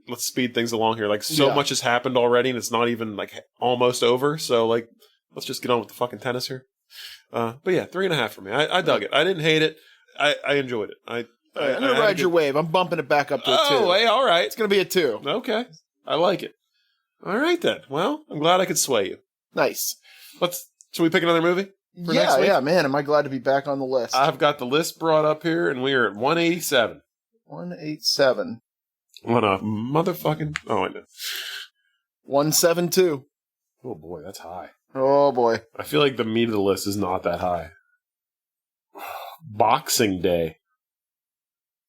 let's speed things along here. Like, so much has happened already, and it's not even like almost over. So like, let's just get on with the fucking tennis here. But yeah, 3.5 for me. I dug it. I didn't hate it. I enjoyed it. I'm gonna ride your wave. I'm bumping it back up to a 2. Oh, hey, all right. It's gonna be a 2. Okay, I like it. All right then. Well, I'm glad I could sway you. Nice. Should we pick another movie? Yeah, man. Am I glad to be back on the list? I've got the list brought up here, and we are at 187. 187. What a motherfucking... Oh, I know. 172. Oh, boy, that's high. Oh, boy. I feel like the meat of the list is not that high. Boxing Day.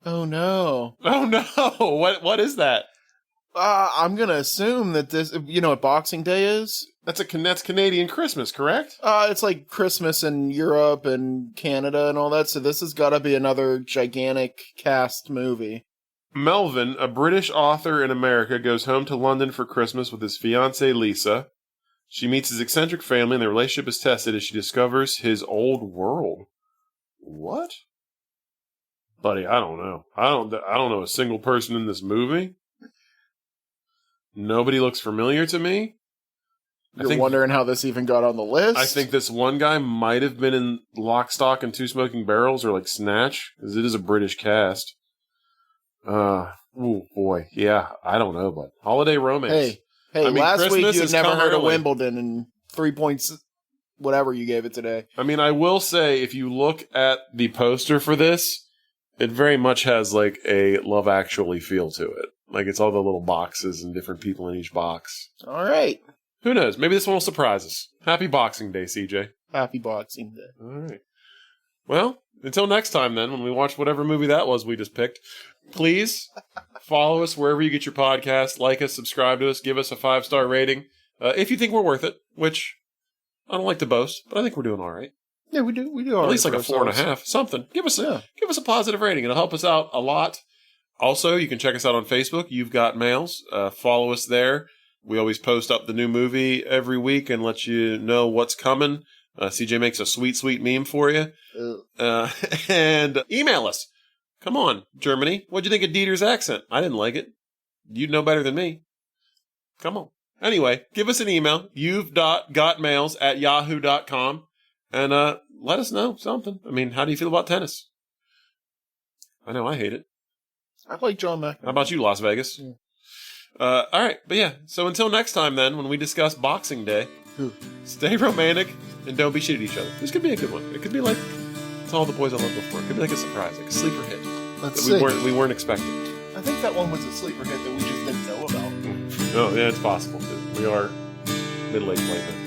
Oh, no. Oh, no. What is that? I'm going to assume that this... You know what Boxing Day is? That's Canadian Christmas, correct? It's like Christmas in Europe and Canada and all that, so this has got to be another gigantic cast movie. Melvin, a British author in America, goes home to London for Christmas with his fiancée Lisa. She meets his eccentric family, and their relationship is tested as she discovers his old world. What? Buddy, I don't know. I don't know a single person in this movie. Nobody looks familiar to me. You're wondering how this even got on the list? I think this one guy might have been in Lock, Stock, and Two Smoking Barrels, or like Snatch, because it is a British cast. Oh boy, yeah, I don't know, but holiday romance. Hey, I mean, last Christmas week you had never heard of early. Wimbledon and 3 points, whatever you gave it today. I mean, I will say, if you look at the poster for this, it very much has like a Love Actually feel to it. Like, it's all the little boxes and different people in each box. All right. Who knows? Maybe this one will surprise us. Happy Boxing Day, CJ. Happy Boxing Day. All right. Well, until next time then, when we watch whatever movie that was we just picked, please follow us wherever you get your podcast, like us, subscribe to us, give us a 5-star rating. If you think we're worth it, which I don't like to boast, but I think we're doing all right. Yeah, we do. We do all right. At least like a 4.5, something. Give us a positive rating. It'll help us out a lot. Also, you can check us out on Facebook. You've Got Mails. Follow us there. We always post up the new movie every week and let you know what's coming. CJ makes a sweet, sweet meme for you. And email us. Come on, Germany. What'd you think of Dieter's accent? I didn't like it. You'd know better than me. Come on. Anyway, give us an email. you've.gotmails@yahoo.com. And let us know something. I mean, how do you feel about tennis? I know I hate it. I like John Mack. How about you, Las Vegas? Yeah. All right, but yeah, so until next time then, when we discuss Boxing Day, stay romantic and don't be shitty to each other. This could be a good one. It could be like It's All the Boys I Loved Before. It could be like a surprise, like a sleeper hit. Let's see. We weren't expecting. I think that one was a sleeper hit that we just didn't know about. Oh, yeah, it's possible. We are middle-aged white men.